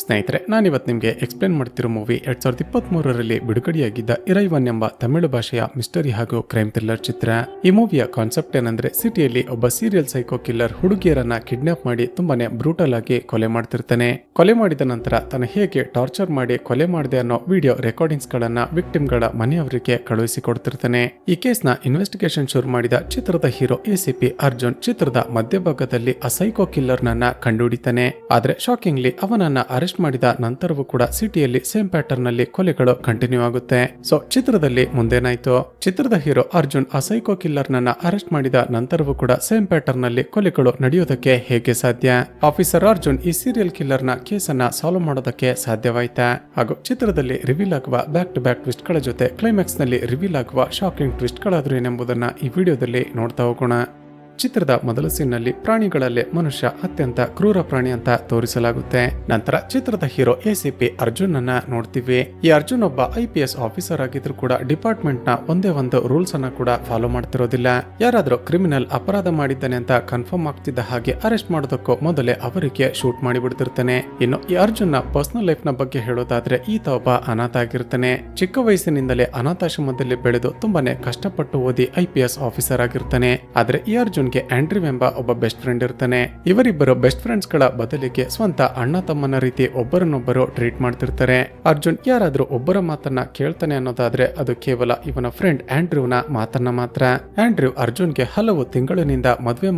ಸ್ನೇಹಿತರೆ, ನಾನಿವತ್ತು ನಿಮಗೆ ಎಕ್ಸ್ಪ್ಲೇನ್ ಮಾಡ್ತಿರೋ ಮೂವಿ 2023ರಲ್ಲಿ ಬಿಡುಗಡೆಯಾಗಿದ್ದ ಇರೈವನ್ ಎಂಬ ತಮಿಳು ಭಾಷೆಯ ಮಿಸ್ಟರಿ ಹಾಗೂ ಕ್ರೈಮ್ ಥ್ರಿಲ್ಲರ್ ಚಿತ್ರ. ಈ ಮೂವಿಯ ಕಾನ್ಸೆಪ್ಟ್ ಏನಂದ್ರೆ, ಸಿಟಿಯಲ್ಲಿ ಒಬ್ಬ ಸೀರಿಯಲ್ ಸೈಕೋ ಕಿಲ್ಲರ್ ಹುಡುಗಿಯರನ್ನ ಕಿಡ್ನಾಪ್ ಮಾಡಿ ತುಂಬಾನೇ ಬ್ರೂಟಲ್ ಆಗಿ ಕೊಲೆ ಮಾಡ್ತಿರ್ತಾನೆ. ಕೊಲೆ ಮಾಡಿದ ನಂತರ ತನ್ನ ಹೇಗೆ ಟಾರ್ಚರ್ ಮಾಡಿ ಕೊಲೆ ಮಾಡಿದೆ ಅನ್ನೋ ವಿಡಿಯೋ ರೆಕಾರ್ಡಿಂಗ್ಸ್ ಗಳನ್ನ ವಿಕ್ಟಿಮ್ಗಳ ಮನೆಯವರಿಗೆ ಕಳುಹಿಸಿಕೊಡ್ತಿರ್ತಾನೆ. ಈ ಕೇಸ್ ನ ಇನ್ವೆಸ್ಟಿಗೇಷನ್ ಶುರು ಮಾಡಿದ ಚಿತ್ರದ ಹೀರೋ ಎಸಿಪಿ ಅರ್ಜುನ್ ಚಿತ್ರದ ಮಧ್ಯಭಾಗದಲ್ಲಿ ಆ ಸೈಕೋ ಕಿಲ್ಲರ್ ನನ್ನ ಕಂಡುಹಿಡಿತಾನೆ. ಆದ್ರೆ ಶಾಕಿಂಗ್ಲಿ ಅವನನ್ನ ಅರೆಸ್ಟ್ ಮಾಡಿದ ನಂತರವೂ ಕೂಡ ಸಿಟಿಯಲ್ಲಿ ಸೇಮ್ ಪ್ಯಾಟರ್ನ್ ನಲ್ಲಿ ಕೊಲೆಗಳು ಕಂಟಿನ್ಯೂ ಆಗುತ್ತೆ. ಸೊ ಚಿತ್ರದಲ್ಲಿ ಮುಂದೇನಾಯ್ತು? ಚಿತ್ರದ ಹೀರೋ ಅರ್ಜುನ್ ಆ ಸೈಕೋ ಕಿಲ್ಲರ್ ನನ್ನ ಅರೆಸ್ಟ್ ಮಾಡಿದ ನಂತರವೂ ಕೂಡ ಸೇಮ್ ಪ್ಯಾಟರ್ನ್ ನಲ್ಲಿ ಕೊಲೆಗಳು ನಡೆಯೋದಕ್ಕೆ ಹೇಗೆ ಸಾಧ್ಯ? ಆಫೀಸರ್ ಅರ್ಜುನ್ ಈ ಸೀರಿಯಲ್ ಕಿಲ್ಲರ್ ನ ಕೇಸ್ ಅನ್ನ ಸಾಲ್ವ್ ಮಾಡೋದಕ್ಕೆ ಸಾಧ್ಯವಾಯ್ತಾ? ಹಾಗೂ ಚಿತ್ರದಲ್ಲಿ ರಿವೀಲ್ ಆಗುವ ಬ್ಯಾಕ್ ಟು ಬ್ಯಾಕ್ ಟ್ವಿಸ್ಟ್ ಗಳ ಜೊತೆ ಕ್ಲೈಮ್ಯಾಕ್ಸ್ ನಲ್ಲಿ ರಿವೀಲ್ ಆಗುವ ಶಾಕಿಂಗ್ ಟ್ವಿಸ್ಟ್ ಗಳಾದ್ರೂ ಏನೆಂಬುದನ್ನ ಈ ವಿಡಿಯೋದಲ್ಲಿ ನೋಡ್ತಾ ಹೋಗೋಣ. ಚಿತ್ರದ ಮೊದಲ ಸೀನ್ನಲ್ಲಿ ಪ್ರಾಣಿಗಳಲ್ಲೇ ಮನುಷ್ಯ ಅತ್ಯಂತ ಕ್ರೂರ ಪ್ರಾಣಿ ಅಂತ ತೋರಿಸಲಾಗುತ್ತೆ. ನಂತರ ಚಿತ್ರದ ಹೀರೋ ಎಸಿಪಿ ಅರ್ಜುನ್ ಅನ್ನ ನೋಡ್ತೀವಿ. ಈ ಅರ್ಜುನ್ ಒಬ್ಬ IPS ಆಫೀಸರ್ ಆಗಿದ್ರು ಕೂಡ ಡಿಪಾರ್ಟ್ಮೆಂಟ್ ನ ಒಂದೇ ಒಂದು ರೂಲ್ಸ್ ಅನ್ನ ಕೂಡ ಫಾಲೋ ಮಾಡ್ತಿರೋದಿಲ್ಲ. ಯಾರಾದ್ರೂ ಕ್ರಿಮಿನಲ್ ಅಪರಾಧ ಮಾಡಿದ್ದಾನೆ ಅಂತ ಕನ್ಫರ್ಮ್ ಆಗ್ತಿದ್ದ ಹಾಗೆ ಅರೆಸ್ಟ್ ಮಾಡೋದಕ್ಕೂ ಮೊದಲೇ ಅವರಿಗೆ ಶೂಟ್ ಮಾಡಿಬಿಡ್ತಿರ್ತಾನೆ. ಇನ್ನು ಈ ಅರ್ಜುನ್ ನ ಪರ್ಸನಲ್ ಲೈಫ್ ನ ಬಗ್ಗೆ ಹೇಳೋದಾದ್ರೆ, ಈತ ಒಬ್ಬ ಅನಾಥ ಆಗಿರ್ತಾನೆ. ಚಿಕ್ಕ ವಯಸ್ಸಿನಿಂದಲೇ ಅನಾಥಾಶ್ರಮದಲ್ಲಿ ಬೆಳೆದು ತುಂಬಾನೇ ಕಷ್ಟಪಟ್ಟು ಓದಿ IPS ಆಫೀಸರ್ ಆಗಿರ್ತಾನೆ. ಆದ್ರೆ ಈ ಅರ್ಜುನ್ ಆಂಡ್ರಿವ್ ಎಂಬ ಒಬ್ಬ ಬೆಸ್ಟ್ ಫ್ರೆಂಡ್ ಇರ್ತಾನೆ. ಇವರಿಬ್ಬರು ಬೆಸ್ಟ್ ಫ್ರೆಂಡ್ಸ್ ಗಳ ಬದಲಿಗೆ ಸ್ವಂತ ಅಣ್ಣ ತಮ್ಮನ ರೀತಿ ಒಬ್ಬರನ್ನೊಬ್ಬರು ಟ್ರೀಟ್ ಮಾಡ್ತಿರ್ತಾರೆ. ಅರ್ಜುನ್ ಯಾರಾದ್ರೂ ಒಬ್ಬರ ಮಾತನ್ನ ಕೇಳ್ತಾನೆ ಅನ್ನೋದಾದ್ರೆ ಅದು ಕೇವಲ ಇವನ ಫ್ರೆಂಡ್ ಆಂಡ್ರಿವ್ನ ಮಾತನ್ನ ಮಾತ್ರ. ಆಂಡ್ರಿವ್ ಅರ್ಜುನ್ಗೆ ಹಲವು ತಿಂಗಳಿನಿಂದ ಮದ್ವೆ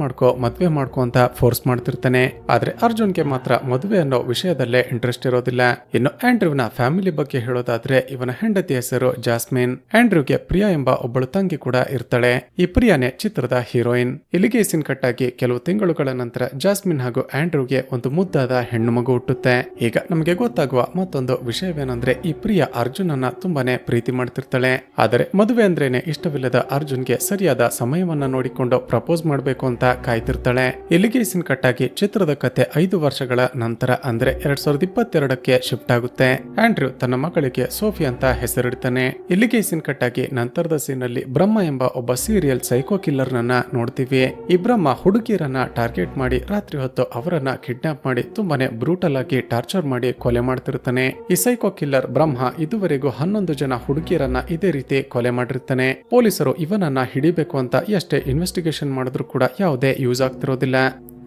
ಮಾಡ್ಕೋ ಅಂತ ಫೋರ್ಸ್ ಮಾಡ್ತಿರ್ತಾನೆ. ಆದ್ರೆ ಅರ್ಜುನ್ಗೆ ಮಾತ್ರ ಮದುವೆ ಅನ್ನೋ ವಿಷಯದಲ್ಲೇ ಇಂಟ್ರೆಸ್ಟ್ ಇರೋದಿಲ್ಲ. ಇನ್ನು ಆಂಡ್ರಿವ್ನ ಫ್ಯಾಮಿಲಿ ಬಗ್ಗೆ ಹೇಳೋದಾದ್ರೆ, ಇವನ ಹೆಂಡತಿ ಹೆಸರು ಜಾಸ್ಮಿನ್. ಆಂಡ್ರಿವ್ಗೆ ಪ್ರಿಯಾ ಎಂಬ ಒಬ್ಬಳು ತಂಗಿ ಕೂಡ ಇರ್ತಾಳೆ. ಈ ಪ್ರಿಯಾನೇ ಚಿತ್ರದ ಹೀರೋಯಿನ್. ಇಲ್ಲಿಗೆ ಸೀನ್ ಕಟ್ ಆಗಿ ಕೆಲವು ತಿಂಗಳುಗಳ ನಂತರ ಜಾಸ್ಮಿನ್ ಹಾಗೂ ಆಂಡ್ರೂಗೆ ಒಂದು ಮುದ್ದಾದ ಹೆಣ್ಣು ಮಗು ಹುಟ್ಟುತ್ತೆ. ಈಗ ನಮಗೆ ಗೊತ್ತಾಗುವ ಮತ್ತೊಂದು ವಿಷಯವೇನೆಂದ್ರೆ, ಈ ಪ್ರಿಯಾ ಅರ್ಜುನ್ ಅನ್ನ ತುಂಬಾನೇ ಪ್ರೀತಿ ಮಾಡ್ತಿರ್ತಾಳೆ. ಆದರೆ ಮದುವೆ ಅಂದ್ರೇನೆ ಇಷ್ಟವಿಲ್ಲದ ಅರ್ಜುನ್ಗೆ ಸರಿಯಾದ ಸಮಯವನ್ನ ನೋಡಿಕೊಂಡು ಪ್ರಪೋಸ್ ಮಾಡಬೇಕು ಅಂತ ಕಾಯ್ತಿರ್ತಾಳೆ. ಇಲ್ಲಿಗೆ ಸೀನ್ ಕಟ್ ಆಗಿ ಚಿತ್ರದ ಕತೆ 5 ವರ್ಷಗಳ ನಂತರ ಅಂದ್ರೆ 2022ಕ್ಕೆ ಶಿಫ್ಟ್ ಆಗುತ್ತೆ. ಆಂಡ್ರೂ ತನ್ನ ಮಗಳಿಗೆ ಸೋಫಿ ಅಂತ ಹೆಸರಿಡ್ತಾನೆ. ಇಲ್ಲಿಗೆ ಸೀನ್ ಕಟ್ ಆಗಿ ನಂತರದ ಸೀನ್ ಅಲ್ಲಿ ಬ್ರಹ್ಮ ಎಂಬ ಒಬ್ಬ ಸೀರಿಯಲ್ ಸೈಕೋ ಕಿಲ್ಲರ್ ನನ್ನ ನೋಡ್ತೀವಿ. ಈ ಬ್ರಹ್ಮ ಹುಡುಗಿಯರನ್ನ ಟಾರ್ಗೆಟ್ ಮಾಡಿ ರಾತ್ರಿ ಹೊತ್ತು ಅವರನ್ನ ಕಿಡ್ನಾಪ್ ಮಾಡಿ ತುಂಬಾನೇ ಬ್ರೂಟಲ್ ಆಗಿ ಟಾರ್ಚರ್ ಮಾಡಿ ಕೊಲೆ ಮಾಡ್ತಿರ್ತಾನೆ. ಈ ಸೈಕೋ ಕಿಲ್ಲರ್ ಬ್ರಹ್ಮ ಇದುವರೆಗೂ 11 ಜನ ಹುಡುಗಿಯರನ್ನ ಇದೇ ರೀತಿ ಕೊಲೆ ಮಾಡಿರ್ತಾನೆ. ಪೊಲೀಸರು ಇವನನ್ನ ಹಿಡಿಬೇಕು ಅಂತ ಎಷ್ಟೇ ಇನ್ವೆಸ್ಟಿಗೇಷನ್ ಮಾಡಿದ್ರು ಕೂಡ ಯಾವುದೇ ಯೂಸ್ ಆಗ್ತಿರೋದಿಲ್ಲ.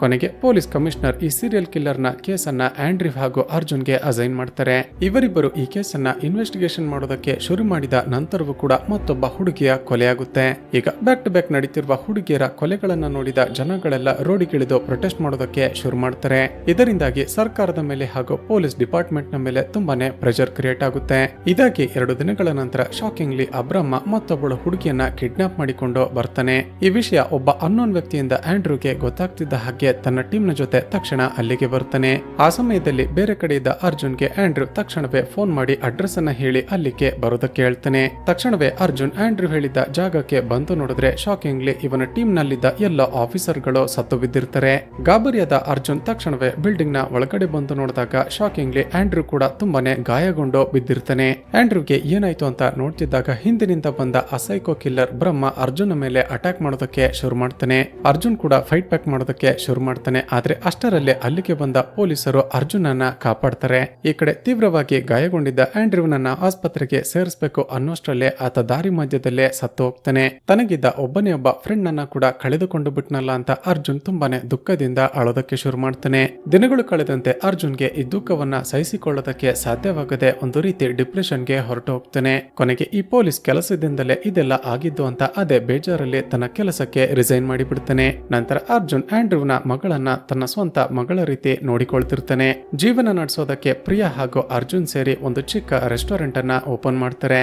ಕೊನೆಗೆ ಪೊಲೀಸ್ ಕಮಿಷನರ್ ಈ ಸೀರಿಯಲ್ ಕಿಲ್ಲರ್ ನ ಕೇಸನ್ನ ಆಂಡ್ರಿವ್ ಹಾಗೂ ಅರ್ಜುನ್ಗೆ ಅಸೈನ್ ಮಾಡ್ತಾರೆ. ಇವರಿಬ್ಬರು ಈ ಕೇಸನ್ನ ಇನ್ವೆಸ್ಟಿಗೇಷನ್ ಮಾಡೋದಕ್ಕೆ ಶುರು ಮಾಡಿದ ನಂತರವೂ ಕೂಡ ಮತ್ತೊಬ್ಬ ಹುಡುಗಿಯ ಕೊಲೆಯಾಗುತ್ತೆ. ಈಗ ಬ್ಯಾಕ್ ಟು ಬ್ಯಾಕ್ ನಡೀತಿರುವ ಹುಡುಗಿಯರ ಕೊಲೆಗಳನ್ನ ನೋಡಿದ ಜನಗಳೆಲ್ಲ ರೋಡಿಗಿಳಿದು ಪ್ರೊಟೆಸ್ಟ್ ಮಾಡೋದಕ್ಕೆ ಶುರು ಮಾಡ್ತಾರೆ. ಇದರಿಂದಾಗಿ ಸರ್ಕಾರದ ಮೇಲೆ ಹಾಗೂ ಪೊಲೀಸ್ ಡಿಪಾರ್ಟ್ಮೆಂಟ್ ನ ಮೇಲೆ ತುಂಬಾನೇ ಪ್ರೆಷರ್ ಕ್ರಿಯೇಟ್ ಆಗುತ್ತೆ. ಇದಾಗಿ 2 ದಿನಗಳ ನಂತರ ಶಾಕಿಂಗ್ಲಿ ಅಬ್ರಹ್ಮ ಮತ್ತೊಬ್ಬಳು ಹುಡುಗಿಯನ್ನ ಕಿಡ್ನಾಪ್ ಮಾಡಿಕೊಂಡು ಬರ್ತಾನೆ. ಈ ವಿಷಯ ಒಬ್ಬ ಅನ್ನೋನ್ ವ್ಯಕ್ತಿಯಿಂದ ಆಂಡ್ರೂಗೆ ಗೊತ್ತಾಗ್ತಿದ್ದ ಹಾಗೆ ತನ್ನ ಟೀಮ್ ನ ಜೊತೆ ತಕ್ಷಣ ಅಲ್ಲಿಗೆ ಬರ್ತಾನೆ. ಆ ಸಮಯದಲ್ಲಿ ಬೇರೆ ಕಡೆಯಿದ್ದ ಅರ್ಜುನ್ಗೆ ಆಂಡ್ರೂ ತಕ್ಷಣವೇ ಫೋನ್ ಮಾಡಿ ಅಡ್ರೆಸ್ ಅನ್ನ ಹೇಳಿ ಅಲ್ಲಿಗೆ ಬರೋದಕ್ಕೆ ಹೇಳ್ತಾನೆ. ತಕ್ಷಣವೇ ಅರ್ಜುನ್ ಆಂಡ್ರೂ ಹೇಳಿದ್ದ ಜಾಗಕ್ಕೆ ಬಂದು ನೋಡಿದ್ರೆ ಶಾಕಿಂಗ್ಲಿ ಇವನ ಟೀಮ್ ನಲ್ಲಿದ್ದ ಎಲ್ಲ ಆಫೀಸರ್ ಗಳು ಸತ್ತು ಬಿದ್ದಿರ್ತಾರೆ. ಗಾಬರಿಯಾದ ಅರ್ಜುನ್ ತಕ್ಷಣವೇ ಬಿಲ್ಡಿಂಗ್ ನ ಒಳಗಡೆ ಬಂದು ನೋಡಿದಾಗ ಶಾಕಿಂಗ್ಲಿ ಆಂಡ್ರೂ ಕೂಡ ತುಂಬಾನೇ ಗಾಯಗೊಂಡು ಬಿದ್ದಿರ್ತಾನೆ. ಆಂಡ್ರೂಗೆ ಏನಾಯ್ತು ಅಂತ ನೋಡ್ತಿದ್ದಾಗ ಹಿಂದಿನಿಂದ ಬಂದ ಆ ಸೈಕೋ ಕಿಲ್ಲರ್ ಬ್ರಹ್ಮ ಅರ್ಜುನ್ ಮೇಲೆ ಅಟ್ಯಾಕ್ ಮಾಡೋದಕ್ಕೆ ಶುರು ಮಾಡ್ತಾನೆ. ಅರ್ಜುನ್ ಕೂಡ ಫೈಟ್ ಬ್ಯಾಕ್ ಮಾಡೋದಕ್ಕೆ ಶುರು ಮಾಡ್ತಾನೆ. ಆದ್ರೆ ಅಷ್ಟರಲ್ಲೇ ಅಲ್ಲಿಗೆ ಬಂದ ಪೊಲೀಸರು ಅರ್ಜುನ್ ಅನ್ನ ಕಾಪಾಡ್ತಾರೆ. ಈ ಕಡೆ ತೀವ್ರವಾಗಿ ಗಾಯಗೊಂಡಿದ್ದ ಆಂಡ್ರಿವ್ನನ್ನ ಆಸ್ಪತ್ರೆಗೆ ಸೇರಿಸಬೇಕು ಅನ್ನೋಷ್ಟರಲ್ಲೇ ಆತ ದಾರಿ ಮಧ್ಯದಲ್ಲೇ ಸತ್ತು ಹೋಗ್ತಾನೆ. ತನಗಿದ್ದ ಒಬ್ಬನೇ ಒಬ್ಬ ಫ್ರೆಂಡ್ ಅನ್ನ ಕೂಡ ಕಳೆದುಕೊಂಡು ಬಿಟ್ನಲ್ಲ ಅಂತ ಅರ್ಜುನ್ ತುಂಬಾನೇ ದುಃಖದಿಂದ ಅಳೋದಕ್ಕೆ ಶುರು ಮಾಡ್ತಾನೆ. ದಿನಗಳು ಕಳೆದಂತೆ ಅರ್ಜುನ್ಗೆ ಈ ದುಃಖವನ್ನ ಸಹಿಸಿಕೊಳ್ಳೋದಕ್ಕೆ ಸಾಧ್ಯವಾಗದೆ ಒಂದು ರೀತಿ ಡಿಪ್ರೆಷನ್ಗೆ ಹೊರಟು ಹೋಗ್ತಾನೆ. ಕೊನೆಗೆ ಈ ಪೊಲೀಸ್ ಕೆಲಸದಿಂದಲೇ ಇದೆಲ್ಲ ಆಗಿದ್ದು ಅಂತ ಅದೇ ಬೇಜಾರಲ್ಲಿ ತನ್ನ ಕೆಲಸಕ್ಕೆ ರಿಸೈನ್ ಮಾಡಿಬಿಡ್ತಾನೆ. ನಂತರ ಅರ್ಜುನ್ ಆಂಡ್ರಿವ್ನ ಮಗಳನ್ನ ತನ್ನ ಸ್ವಂತ ಮಗಳ ರೀತಿ ನೋಡಿಕೊಳ್ತಿರ್ತಾನೆ. ಜೀವನ ನಡೆಸೋದಕ್ಕೆ ಪ್ರಿಯಾ ಹಾಗೂ ಅರ್ಜುನ್ ಸೇರಿ ಒಂದು ಚಿಕ್ಕ ರೆಸ್ಟೋರೆಂಟ್ ಅನ್ನ ಓಪನ್ ಮಾಡ್ತಾರೆ.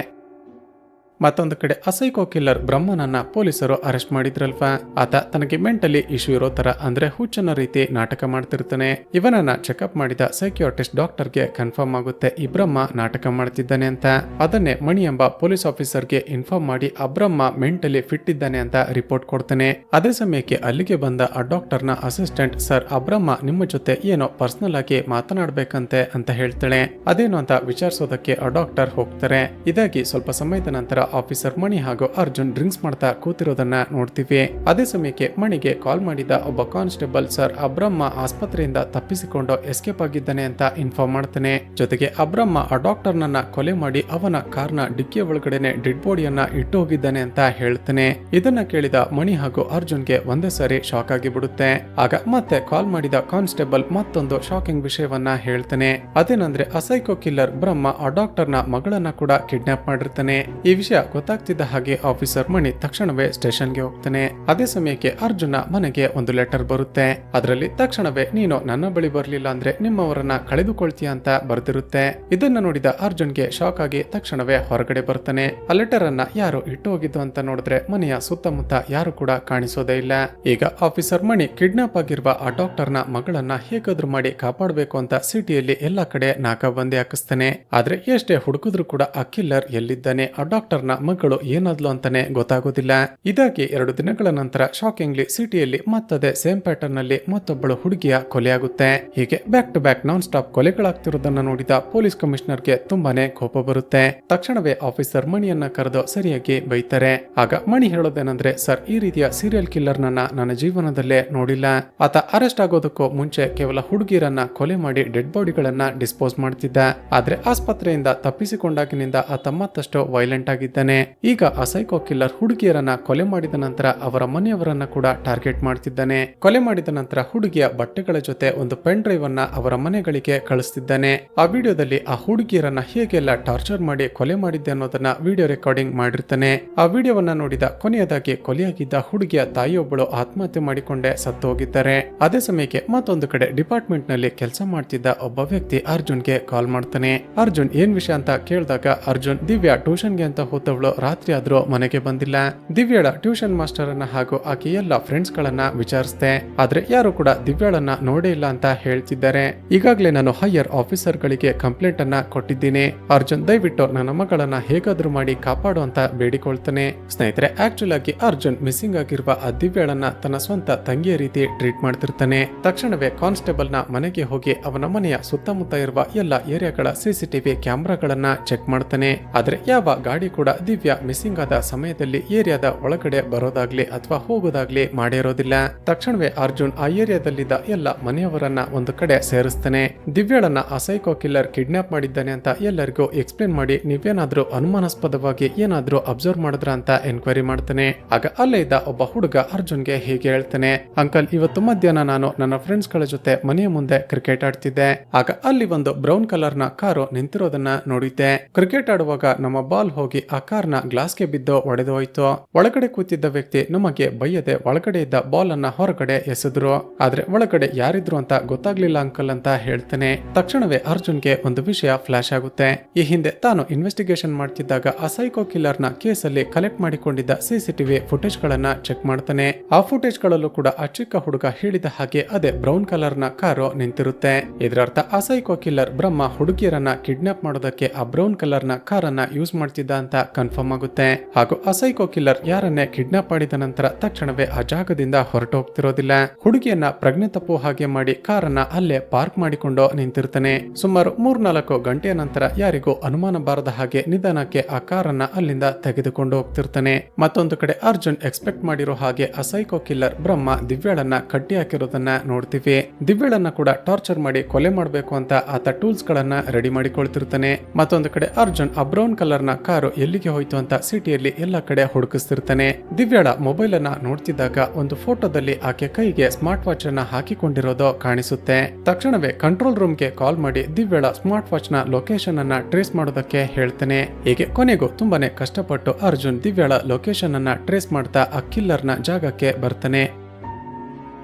ಮತ್ತೊಂದು ಕಡೆ ಅಸೈಕೋ ಕಿಲ್ಲರ್ ಬ್ರಹ್ಮನನ್ನ ಪೊಲೀಸರು ಅರೆಸ್ಟ್ ಮಾಡಿದ್ರಲ್ವಾ, ಆತ ತನಗೆ ಮೆಂಟಲಿ ಇಶ್ಯೂ ಇರೋ ತರ ಅಂದ್ರೆ ಹುಚ್ಚನ ರೀತಿ ನಾಟಕ ಮಾಡ್ತಿರ್ತಾನೆ. ಇವನನ್ನ ಚೆಕಪ್ ಮಾಡಿದ ಸೈಕಿಯಾಟ್ರಿಸ್ಟ್ ಡಾಕ್ಟರ್ಗೆ ಕನ್ಫರ್ಮ್ ಆಗುತ್ತೆ ಈ ಬ್ರಹ್ಮ ನಾಟಕ ಮಾಡ್ತಿದ್ದಾನೆ ಅಂತ. ಅದನ್ನೇ ಮಣಿ ಎಂಬ ಪೊಲೀಸ್ ಆಫೀಸರ್ಗೆ ಇನ್ಫಾರ್ಮ್ ಮಾಡಿ ಆ ಬ್ರಹ್ಮ ಮೆಂಟಲಿ ಫಿಟ್ ಇದ್ದಾನೆ ಅಂತ ರಿಪೋರ್ಟ್ ಕೊಡ್ತಾನೆ. ಅದೇ ಸಮಯಕ್ಕೆ ಅಲ್ಲಿಗೆ ಬಂದ ಆ ಡಾಕ್ಟರ್ನ ಅಸಿಸ್ಟೆಂಟ್, ಸರ್ ಆ ಬ್ರಹ್ಮ ನಿಮ್ಮ ಜೊತೆ ಏನೋ ಪರ್ಸನಲ್ ಆಗಿ ಮಾತನಾಡ್ಬೇಕಂತೆ ಅಂತ ಹೇಳ್ತಾಳೆ. ಅದೇನು ಅಂತ ವಿಚಾರಿಸೋದಕ್ಕೆ ಆ ಡಾಕ್ಟರ್ ಹೋಗ್ತಾರೆ. ಇದಾಗಿ ಸ್ವಲ್ಪ ಸಮಯದ ನಂತರ ಆಫೀಸರ್ ಮಣಿ ಹಾಗೂ ಅರ್ಜುನ್ ಡ್ರಿಂಕ್ಸ್ ಮಾಡ್ತಾ ಕೂತಿರೋದನ್ನ ನೋಡ್ತೀವಿ. ಅದೇ ಸಮಯಕ್ಕೆ ಮಣಿಗೆ ಕಾಲ್ ಮಾಡಿದ ಒಬ್ಬ ಕಾನ್ಸ್ಟೇಬಲ್ ಸರ್ ಅಬ್ರಮ್ಮ ಆಸ್ಪತ್ರೆಯಿಂದ ತಪ್ಪಿಸಿಕೊಂಡು ಎಸ್ಕೇಪ್ ಆಗಿದ್ದಾನೆ ಅಂತ ಇನ್ಫಾರ್ಮ್ ಮಾಡ್ತಾನೆ. ಜೊತೆಗೆ ಅಬ್ರಮ್ಮ ಆ ಡಾಕ್ಟರ್ ನನ್ನ ಕೊಲೆ ಮಾಡಿ ಅವನ ಕಾರ್ನ ಡಿಕ್ಕಿಯ ಒಳಗಡೆನೆ ಡೆಡ್ ಬಾಡಿಯನ್ನ ಇಟ್ಟು ಹೋಗಿದ್ದಾನೆ ಅಂತ ಹೇಳ್ತಾನೆ. ಇದನ್ನ ಕೇಳಿದ ಮಣಿ ಹಾಗೂ ಅರ್ಜುನ್ಗೆ ಒಂದೇ ಸಾರಿ ಶಾಕ್ ಆಗಿ ಬಿಡುತ್ತೆ. ಆಗ ಮತ್ತೆ ಕಾಲ್ ಮಾಡಿದ ಕಾನ್ಸ್ಟೇಬಲ್ ಮತ್ತೊಂದು ಶಾಕಿಂಗ್ ವಿಷಯವನ್ನ ಹೇಳ್ತಾನೆ. ಅದೇನಂದ್ರೆ ಅಸೈಕೋ ಕಿಲ್ಲರ್ ಬ್ರಹ್ಮ ಆ ಡಾಕ್ಟರ್ ನ ಮಗಳನ್ನ ಕೂಡ ಕಿಡ್ನಾಪ್ ಮಾಡಿರ್ತಾನೆ. ಈ ವಿಷಯ ಗೊತ್ತಾಗ್ತಿದ್ದ ಹಾಗೆ ಆಫೀಸರ್ ಮಣಿ ತಕ್ಷಣವೇ ಸ್ಟೇಷನ್ಗೆ ಹೋಗ್ತಾನೆ. ಅದೇ ಸಮಯಕ್ಕೆ ಅರ್ಜುನ ಮನೆಗೆ ಒಂದು ಲೆಟರ್ ಬರುತ್ತೆ. ಅದರಲ್ಲಿ ತಕ್ಷಣವೇ ನೀನು ನನ್ನ ಬಳಿ ಬರ್ಲಿಲ್ಲ ಅಂದ್ರೆ ನಿಮ್ಮವರನ್ನ ಕಳೆದುಕೊಳ್ತೀಯ ಅಂತ ಬರ್ದಿರುತ್ತೆ. ಇದನ್ನ ನೋಡಿದ ಅರ್ಜುನ್ಗೆ ಶಾಕ್ ಆಗಿ ತಕ್ಷಣವೇ ಹೊರಗಡೆ ಬರ್ತಾನೆ. ಆ ಲೆಟರ್ ಅನ್ನ ಯಾರು ಇಟ್ಟು ಹೋಗಿದ್ದು ಅಂತ ನೋಡಿದ್ರೆ ಮನೆಯ ಸುತ್ತಮುತ್ತ ಯಾರು ಕೂಡ ಕಾಣಿಸೋದೇ ಇಲ್ಲ. ಈಗ ಆಫೀಸರ್ ಮಣಿ ಕಿಡ್ನಾಪ್ ಆಗಿರುವ ಆ ಡಾಕ್ಟರ್ ನ ಮಗಳನ್ನ ಹೇಗಾದ್ರೂ ಮಾಡಿ ಕಾಪಾಡಬೇಕು ಅಂತ ಸಿಟಿಯಲ್ಲಿ ಎಲ್ಲಾ ಕಡೆ ನಾಕಾಬಂದಿ ಹಾಕಿಸ್ತಾನೆ. ಆದ್ರೆ ಎಷ್ಟೇ ಹುಡುಕಿದ್ರು ಕೂಡ ಆ ಕಿಲ್ಲರ್ ಎಲ್ಲಿದ್ದಾನೆ, ಆ ಡಾಕ್ಟರ್ ನ ಮಗಳು ಏನಾದ್ಲು ಅಂತಾನೆ ಗೊತ್ತಾಗೋದಿಲ್ಲ. ಇದಾಗಿ 2 ದಿನಗಳ ನಂತರ ಶಾಕಿಂಗ್ಲಿ ಸಿಟಿಯಲ್ಲಿ ಮತ್ತದೆ ಸೇಮ್ ಪ್ಯಾಟರ್ನ್ ನಲ್ಲಿ ಮತ್ತೊಬ್ಬಳು ಹುಡುಗಿಯ ಕೊಲೆಯಾಗುತ್ತೆ. ಹೀಗೆ back to back non stop ಕೊಲೆಗಳಾಗ್ತಿರೋದನ್ನ ನೋಡಿದ ಪೊಲೀಸ್ ಕಮಿಷನರ್ಗೆ ತುಂಬಾನೇ ಕೋಪ ಬರುತ್ತೆ. ತಕ್ಷಣವೇ ಆಫೀಸರ್ ಮಣಿಯನ್ನ ಕರೆದು ಸರಿಯಾಗಿ ಬೈತಾರೆ. ಆಗ ಮಣಿ ಹೇಳೋದೇನಂದ್ರೆ, ಸರ್ ಈ ರೀತಿಯ ಸೀರಿಯಲ್ ಕಿಲ್ಲರ್ ನನ್ನ ಜೀವನದಲ್ಲೇ ನೋಡಿಲ್ಲ. ಆತ ಅರೆಸ್ಟ್ ಆಗೋದಕ್ಕೂ ಮುಂಚೆ ಕೇವಲ ಹುಡುಗಿರನ್ನ ಕೊಲೆ ಮಾಡಿ ಡೆಡ್ ಬಾಡಿಗಳನ್ನ ಡಿಸ್ಪೋಸ್ ಮಾಡ್ತಿದ್ದ. ಆದ್ರೆ ಆಸ್ಪತ್ರೆಯಿಂದ ತಪ್ಪಿಸಿಕೊಂಡಾಗಿನಿಂದ ಆತ ಮತ್ತಷ್ಟು ವೈಲೆಂಟ್ ಆಗಿದ್ದಾನೆ. ಈಗ ಆ ಸೈಕೋ ಕಿಲ್ಲರ್ ಹುಡುಗಿಯರನ್ನ ಕೊಲೆ ಮಾಡಿದ ನಂತರ ಅವರ ಮನೆಯವರನ್ನ ಕೂಡ ಟಾರ್ಗೆಟ್ ಮಾಡ್ತಿದ್ದಾನೆ. ಕೊಲೆ ಮಾಡಿದ ನಂತರ ಹುಡುಗಿಯ ಬಟ್ಟೆಗಳ ಜೊತೆ ಒಂದು ಪೆನ್ ಡ್ರೈವ್ ಅನ್ನ ಅವರ ಮನೆಗಳಿಗೆ ಕಳಿಸ್ತಿದ್ದಾನೆ. ಆ ವಿಡಿಯೋದಲ್ಲಿ ಆ ಹುಡುಗಿಯರನ್ನ ಹೇಗೆಲ್ಲ ಟಾರ್ಚರ್ ಮಾಡಿ ಕೊಲೆ ಮಾಡಿದ್ದೆ ಅನ್ನೋದನ್ನ ವಿಡಿಯೋ ರೆಕಾರ್ಡಿಂಗ್ ಮಾಡಿರ್ತಾನೆ. ಆ ವಿಡಿಯೋವನ್ನ ನೋಡಿದ ಕೊನೆಯದಾಗಿ ಕೊಲೆಯಾಗಿದ್ದ ಹುಡುಗಿಯ ತಾಯಿಯೊಬ್ಬಳು ಆತ್ಮಹತ್ಯೆ ಮಾಡಿಕೊಂಡೇ ಸತ್ತು ಹೋಗಿದ್ದಾರೆ. ಅದೇ ಸಮಯಕ್ಕೆ ಮತ್ತೊಂದು ಕಡೆ ಡಿಪಾರ್ಟ್ಮೆಂಟ್ ನಲ್ಲಿ ಕೆಲಸ ಮಾಡ್ತಿದ್ದ ಒಬ್ಬ ವ್ಯಕ್ತಿ ಅರ್ಜುನ್ಗೆ ಕಾಲ್ ಮಾಡ್ತಾನೆ. ಅರ್ಜುನ್ ಏನ್ ವಿಷಯ ಅಂತ ಕೇಳಿದಾಗ ಅರ್ಜುನ್ ದಿವ್ಯಾ ಟ್ಯೂಷನ್ಗೆ ಅಂತ ಹೋದವಳು ರಾತ್ರಿ ಆದ್ರೂ ಮನೆಗೆ ಬಂದಿಲ್ಲ. ದಿವ್ಯಾಳ ಟ್ಯೂಷನ್ ಮಾಸ್ಟರ್ ಅನ್ನ ಹಾಗೂ ಆಕೆ ಎಲ್ಲ ಫ್ರೆಂಡ್ಸ್ ಗಳನ್ನ ವಿಚಾರಿಸಿದೆ. ಆದ್ರೆ ಯಾರು ಕೂಡ ದಿವ್ಯಾಳನ್ನ ನೋಡೇ ಇಲ್ಲ ಅಂತ ಹೇಳ್ತಿದ್ದಾರೆ. ಈಗಾಗಲೇ ನಾನು ಹೈಯರ್ ಆಫೀಸರ್ ಗಳಿಗೆ ಕಂಪ್ಲೇಂಟ್ ಅನ್ನ ಕೊಟ್ಟಿದ್ದೀನಿ. ಅರ್ಜುನ್ ದಯವಿಟ್ಟು ನನ್ನ ಮಗಳನ್ನ ಹೇಗಾದ್ರೂ ಮಾಡಿ ಕಾಪಾಡು ಅಂತ ಬೇಡಿಕೊಳ್ತಾನೆ. ಸ್ನೇಹಿತರೆ, ಆಕ್ಚುಲ್ ಆಗಿ ಅರ್ಜುನ್ ಮಿಸ್ಸಿಂಗ್ ಆಗಿರುವ ಆ ದಿವ್ಯಾಳನ್ನ ತನ್ನ ಸ್ವಂತ ತಂಗಿಯ ರೀತಿ ಟ್ರೀಟ್ ಮಾಡ್ತಿರ್ತಾನೆ. ತಕ್ಷಣವೇ ಕಾನ್ಸ್ಟೇಬಲ್ ನ ಮನೆಗೆ ಹೋಗಿ ಅವನ ಮನೆಯ ಸುತ್ತಮುತ್ತ ಇರುವ ಎಲ್ಲ ಏರಿಯಾಗಳ ಸಿಸಿಟಿವಿ ಕ್ಯಾಮೆರಾಗಳನ್ನ ಚೆಕ್ ಮಾಡ್ತಾನೆ. ಆದ್ರೆ ಯಾವ ಗಾಡಿ ಕೂಡ ದಿವ್ಯಾ ಮಿಸ್ಸಿಂಗ್ ಆದ ಸಮಯದಲ್ಲಿ ಏರಿಯಾದ ಒಳಗಡೆ ಬರೋದಾಗ್ಲಿ ಅಥವಾ ಹೋಗೋದಾಗ್ಲಿ ಮಾಡಿರೋದಿಲ್ಲ. ತಕ್ಷಣವೇ ಅರ್ಜುನ್ ಆ ಏರಿಯಾದಲ್ಲಿದ್ದ ಎಲ್ಲ ಮನೆಯವರನ್ನ ಒಂದು ಕಡೆ ಸೇರಿಸ್ತಾನೆ. ದಿವ್ಯಾಳನ್ನ ಆ ಸೈಕೋ ಕಿಲ್ಲರ್ ಕಿಡ್ನಾಪ್ ಮಾಡಿದ್ದಾನೆ ಅಂತ ಎಲ್ಲರಿಗೂ ಎಕ್ಸ್ಪ್ಲೇನ್ ಮಾಡಿ ನೀವೇನಾದ್ರೂ ಅನುಮಾನಾಸ್ಪದವಾಗಿ ಏನಾದ್ರೂ ಅಬ್ಸರ್ವ್ ಮಾಡಿದ್ರ ಅಂತ ಎನ್ಕ್ವೈರಿ ಮಾಡ್ತಾನೆ. ಆಗ ಅಲ್ಲೇ ಇದ್ದ ಒಬ್ಬ ಹುಡುಗ ಅರ್ಜುನ್ಗೆ ಹೀಗೆ ಹೇಳ್ತಾನೆ, ಅಂಕಲ್ ಇವತ್ತು ಮಧ್ಯಾಹ್ನ ನಾನು ನನ್ನ ಫ್ರೆಂಡ್ಸ್ ಗಳ ಜೊತೆ ಮನೆಯ ಮುಂದೆ ಕ್ರಿಕೆಟ್ ಆಡ್ತಿದ್ದೆ. ಆಗ ಅಲ್ಲಿ ಒಂದು ಬ್ರೌನ್ ಕಲರ್ ನ ಕಾರು ನಿಂತಿರೋದನ್ನ ನೋಡಿದ್ದೆ. ಕ್ರಿಕೆಟ್ ಆಡುವಾಗ ನಮ್ಮ ಬಾಲ್ ಹೋಗಿ ಆ ಕಾರ್ನ ಗ್ಲಾಸ್ಗೆ ಬಿದ್ದು ಒಡೆದು ಹೋಯ್ತು. ಒಳಗಡೆ ಕೂತಿದ್ದ ವ್ಯಕ್ತಿ ನಮಗೆ ಬೈಯದೆ ಒಳಗಡೆ ಇದ್ದ ಬಾಲ್ ಅನ್ನ ಹೊರಗಡೆ ಎಸೆದ್ರು. ಆದ್ರೆ ಒಳಗಡೆ ಯಾರಿದ್ರು ಅಂತ ಗೊತ್ತಾಗ್ಲಿಲ್ಲ ಅಂಕಲ್ ಅಂತ ಹೇಳ್ತಾನೆ. ತಕ್ಷಣವೇ ಅರ್ಜುನ್ಗೆ ಒಂದು ವಿಷಯ ಫ್ಲಾಶ್ ಆಗುತ್ತೆ. ಈ ಹಿಂದೆ ತಾನು ಇನ್ವೆಸ್ಟಿಗೇಷನ್ ಮಾಡ್ತಿದ್ದಾಗ ಆ ಸೈಕೋ ಕಿಲ್ಲರ್ ನ ಕೇಸಲ್ಲಿ ಕಲೆಕ್ಟ್ ಮಾಡಿಕೊಂಡಿದ್ದ ಸಿಸಿಟಿವಿ ಫುಟೇಜ್ ಗಳನ್ನ ಚೆಕ್ ಮಾಡ್ತಾನೆ. ಆ ಫುಟೇಜ್ ಗಳಲ್ಲೂ ಕೂಡ ಆ ಚಿಕ್ಕ ಹುಡುಗ ಹೇಳಿದ ಹಾಗೆ ಅದೇ ಬ್ರೌನ್ ಕಲರ್ ನ ಕಾರು ನಿಂತಿರುತ್ತೆ. ಇದರರ್ಥ ಆ ಸೈಕೋ ಕಿಲ್ಲರ್ ಬ್ರಹ್ಮ ಹುಡುಗಿಯರನ್ನ ಕಿಡ್ನಾಪ್ ಮಾಡೋದಕ್ಕೆ ಆ ಬ್ರೌನ್ ಕಲರ್ ನ ಕಾರನ್ನ ಯೂಸ್ ಮಾಡ್ತಿದ್ದ ಅಂತ ಕನ್ಫರ್ಮ್ ಆಗುತ್ತೆ. ಹಾಗೂ ಆ ಸೈಕೋ ಕಿಲ್ಲರ್ ಯಾರನ್ನೇ ಕಿಡ್ನಾಪ್ ಮಾಡಿದ ನಂತರ ತಕ್ಷಣವೇ ಆ ಜಾಗದಿಂದ ಹೊರಟು ಹೋಗ್ತಿರೋದಿಲ್ಲ. ಹುಡುಗಿಯನ್ನ ಪ್ರಜ್ಞೆ ತಪ್ಪು ಹಾಗೆ ಮಾಡಿ ಕಾರನ್ನ ಅಲ್ಲೇ ಪಾರ್ಕ್ ಮಾಡಿಕೊಂಡು ನಿಂತಿರ್ತಾನೆ. ಸುಮಾರು 3-4 ಗಂಟೆಯ ನಂತರ ಯಾರಿಗೂ ಅನುಮಾನ ಬಾರದ ಹಾಗೆ ನಿಧಾನಕ್ಕೆ ಆ ಕಾರನ್ನ ಅಲ್ಲಿಂದ ತೆಗೆದುಕೊಂಡು ಹೋಗ್ತಿರ್ತಾನೆ. ಮತ್ತೊಂದು ಕಡೆ ಅರ್ಜುನ್ ಎಕ್ಸ್ಪೆಕ್ಟ್ ಮಾಡಿರೋ ಹಾಗೆ ಆ ಸೈಕೋ ಕಿಲ್ಲರ್ ಬ್ರಹ್ಮ ದಿವ್ಯಾಳನ್ನ ಕಟ್ಟಿ ಹಾಕಿರೋದನ್ನ ನೋಡ್ತೀವಿ. ದಿವ್ಯಾಳನ್ನ ಕೂಡ ಟಾರ್ಚರ್ ಮಾಡಿ ಕೊಲೆ ಮಾಡಬೇಕು ಅಂತ ಆತ ಟೂಲ್ಸ್ ಗಳನ್ನ ರೆಡಿ ಮಾಡಿಕೊಳ್ತಿರ್ತಾನೆ. ಮತ್ತೊಂದು ಕಡೆ ಅರ್ಜುನ್ ಆ ಬ್ರೌನ್ ಕಲರ್ ನ ಕಾರು ಎಲ್ಲಿಗೆ ಹೋಯ್ತು ಅಂತ ಸಿಟಿಯಲ್ಲಿ ಎಲ್ಲ ಕಡೆ ಹುಡುಕಿಸ್ತಿರ್ತಾನೆ. ದಿವ್ಯಾಳ ಮೊಬೈಲ್ ಅನ್ನ ನೋಡ್ತಿದ್ದಾಗ ಒಂದು ಫೋಟೋದಲ್ಲಿ ಆಕೆ ಕೈಗೆ ಸ್ಮಾರ್ಟ್ ವಾಚ್ ಅನ್ನ ಹಾಕಿಕೊಂಡಿರೋದು ಕಾಣಿಸುತ್ತೆ. ತಕ್ಷಣವೇ ಕಂಟ್ರೋಲ್ ರೂಮ್ ಗೆ ಕಾಲ್ ಮಾಡಿ ದಿವ್ಯಾಳ ಸ್ಮಾರ್ಟ್ ವಾಚ್ ನ ಲೊಕೇಶನ್ ಅನ್ನ ಟ್ರೇಸ್ ಮಾಡೋದಕ್ಕೆ ಹೇಳ್ತಾನೆ. ಹೀಗೆ ಕೊನೆಗೂ ತುಂಬಾನೇ ಕಷ್ಟಪಟ್ಟು ಅರ್ಜುನ್ ದಿವ್ಯಾಳ ಲೊಕೇಶನ್ ಅನ್ನ ಟ್ರೇಸ್ ಮಾಡ್ತಾ ಆ ಕಿಲ್ಲರ್ ನ ಜಾಗಕ್ಕೆ ಬರ್ತಾನೆ.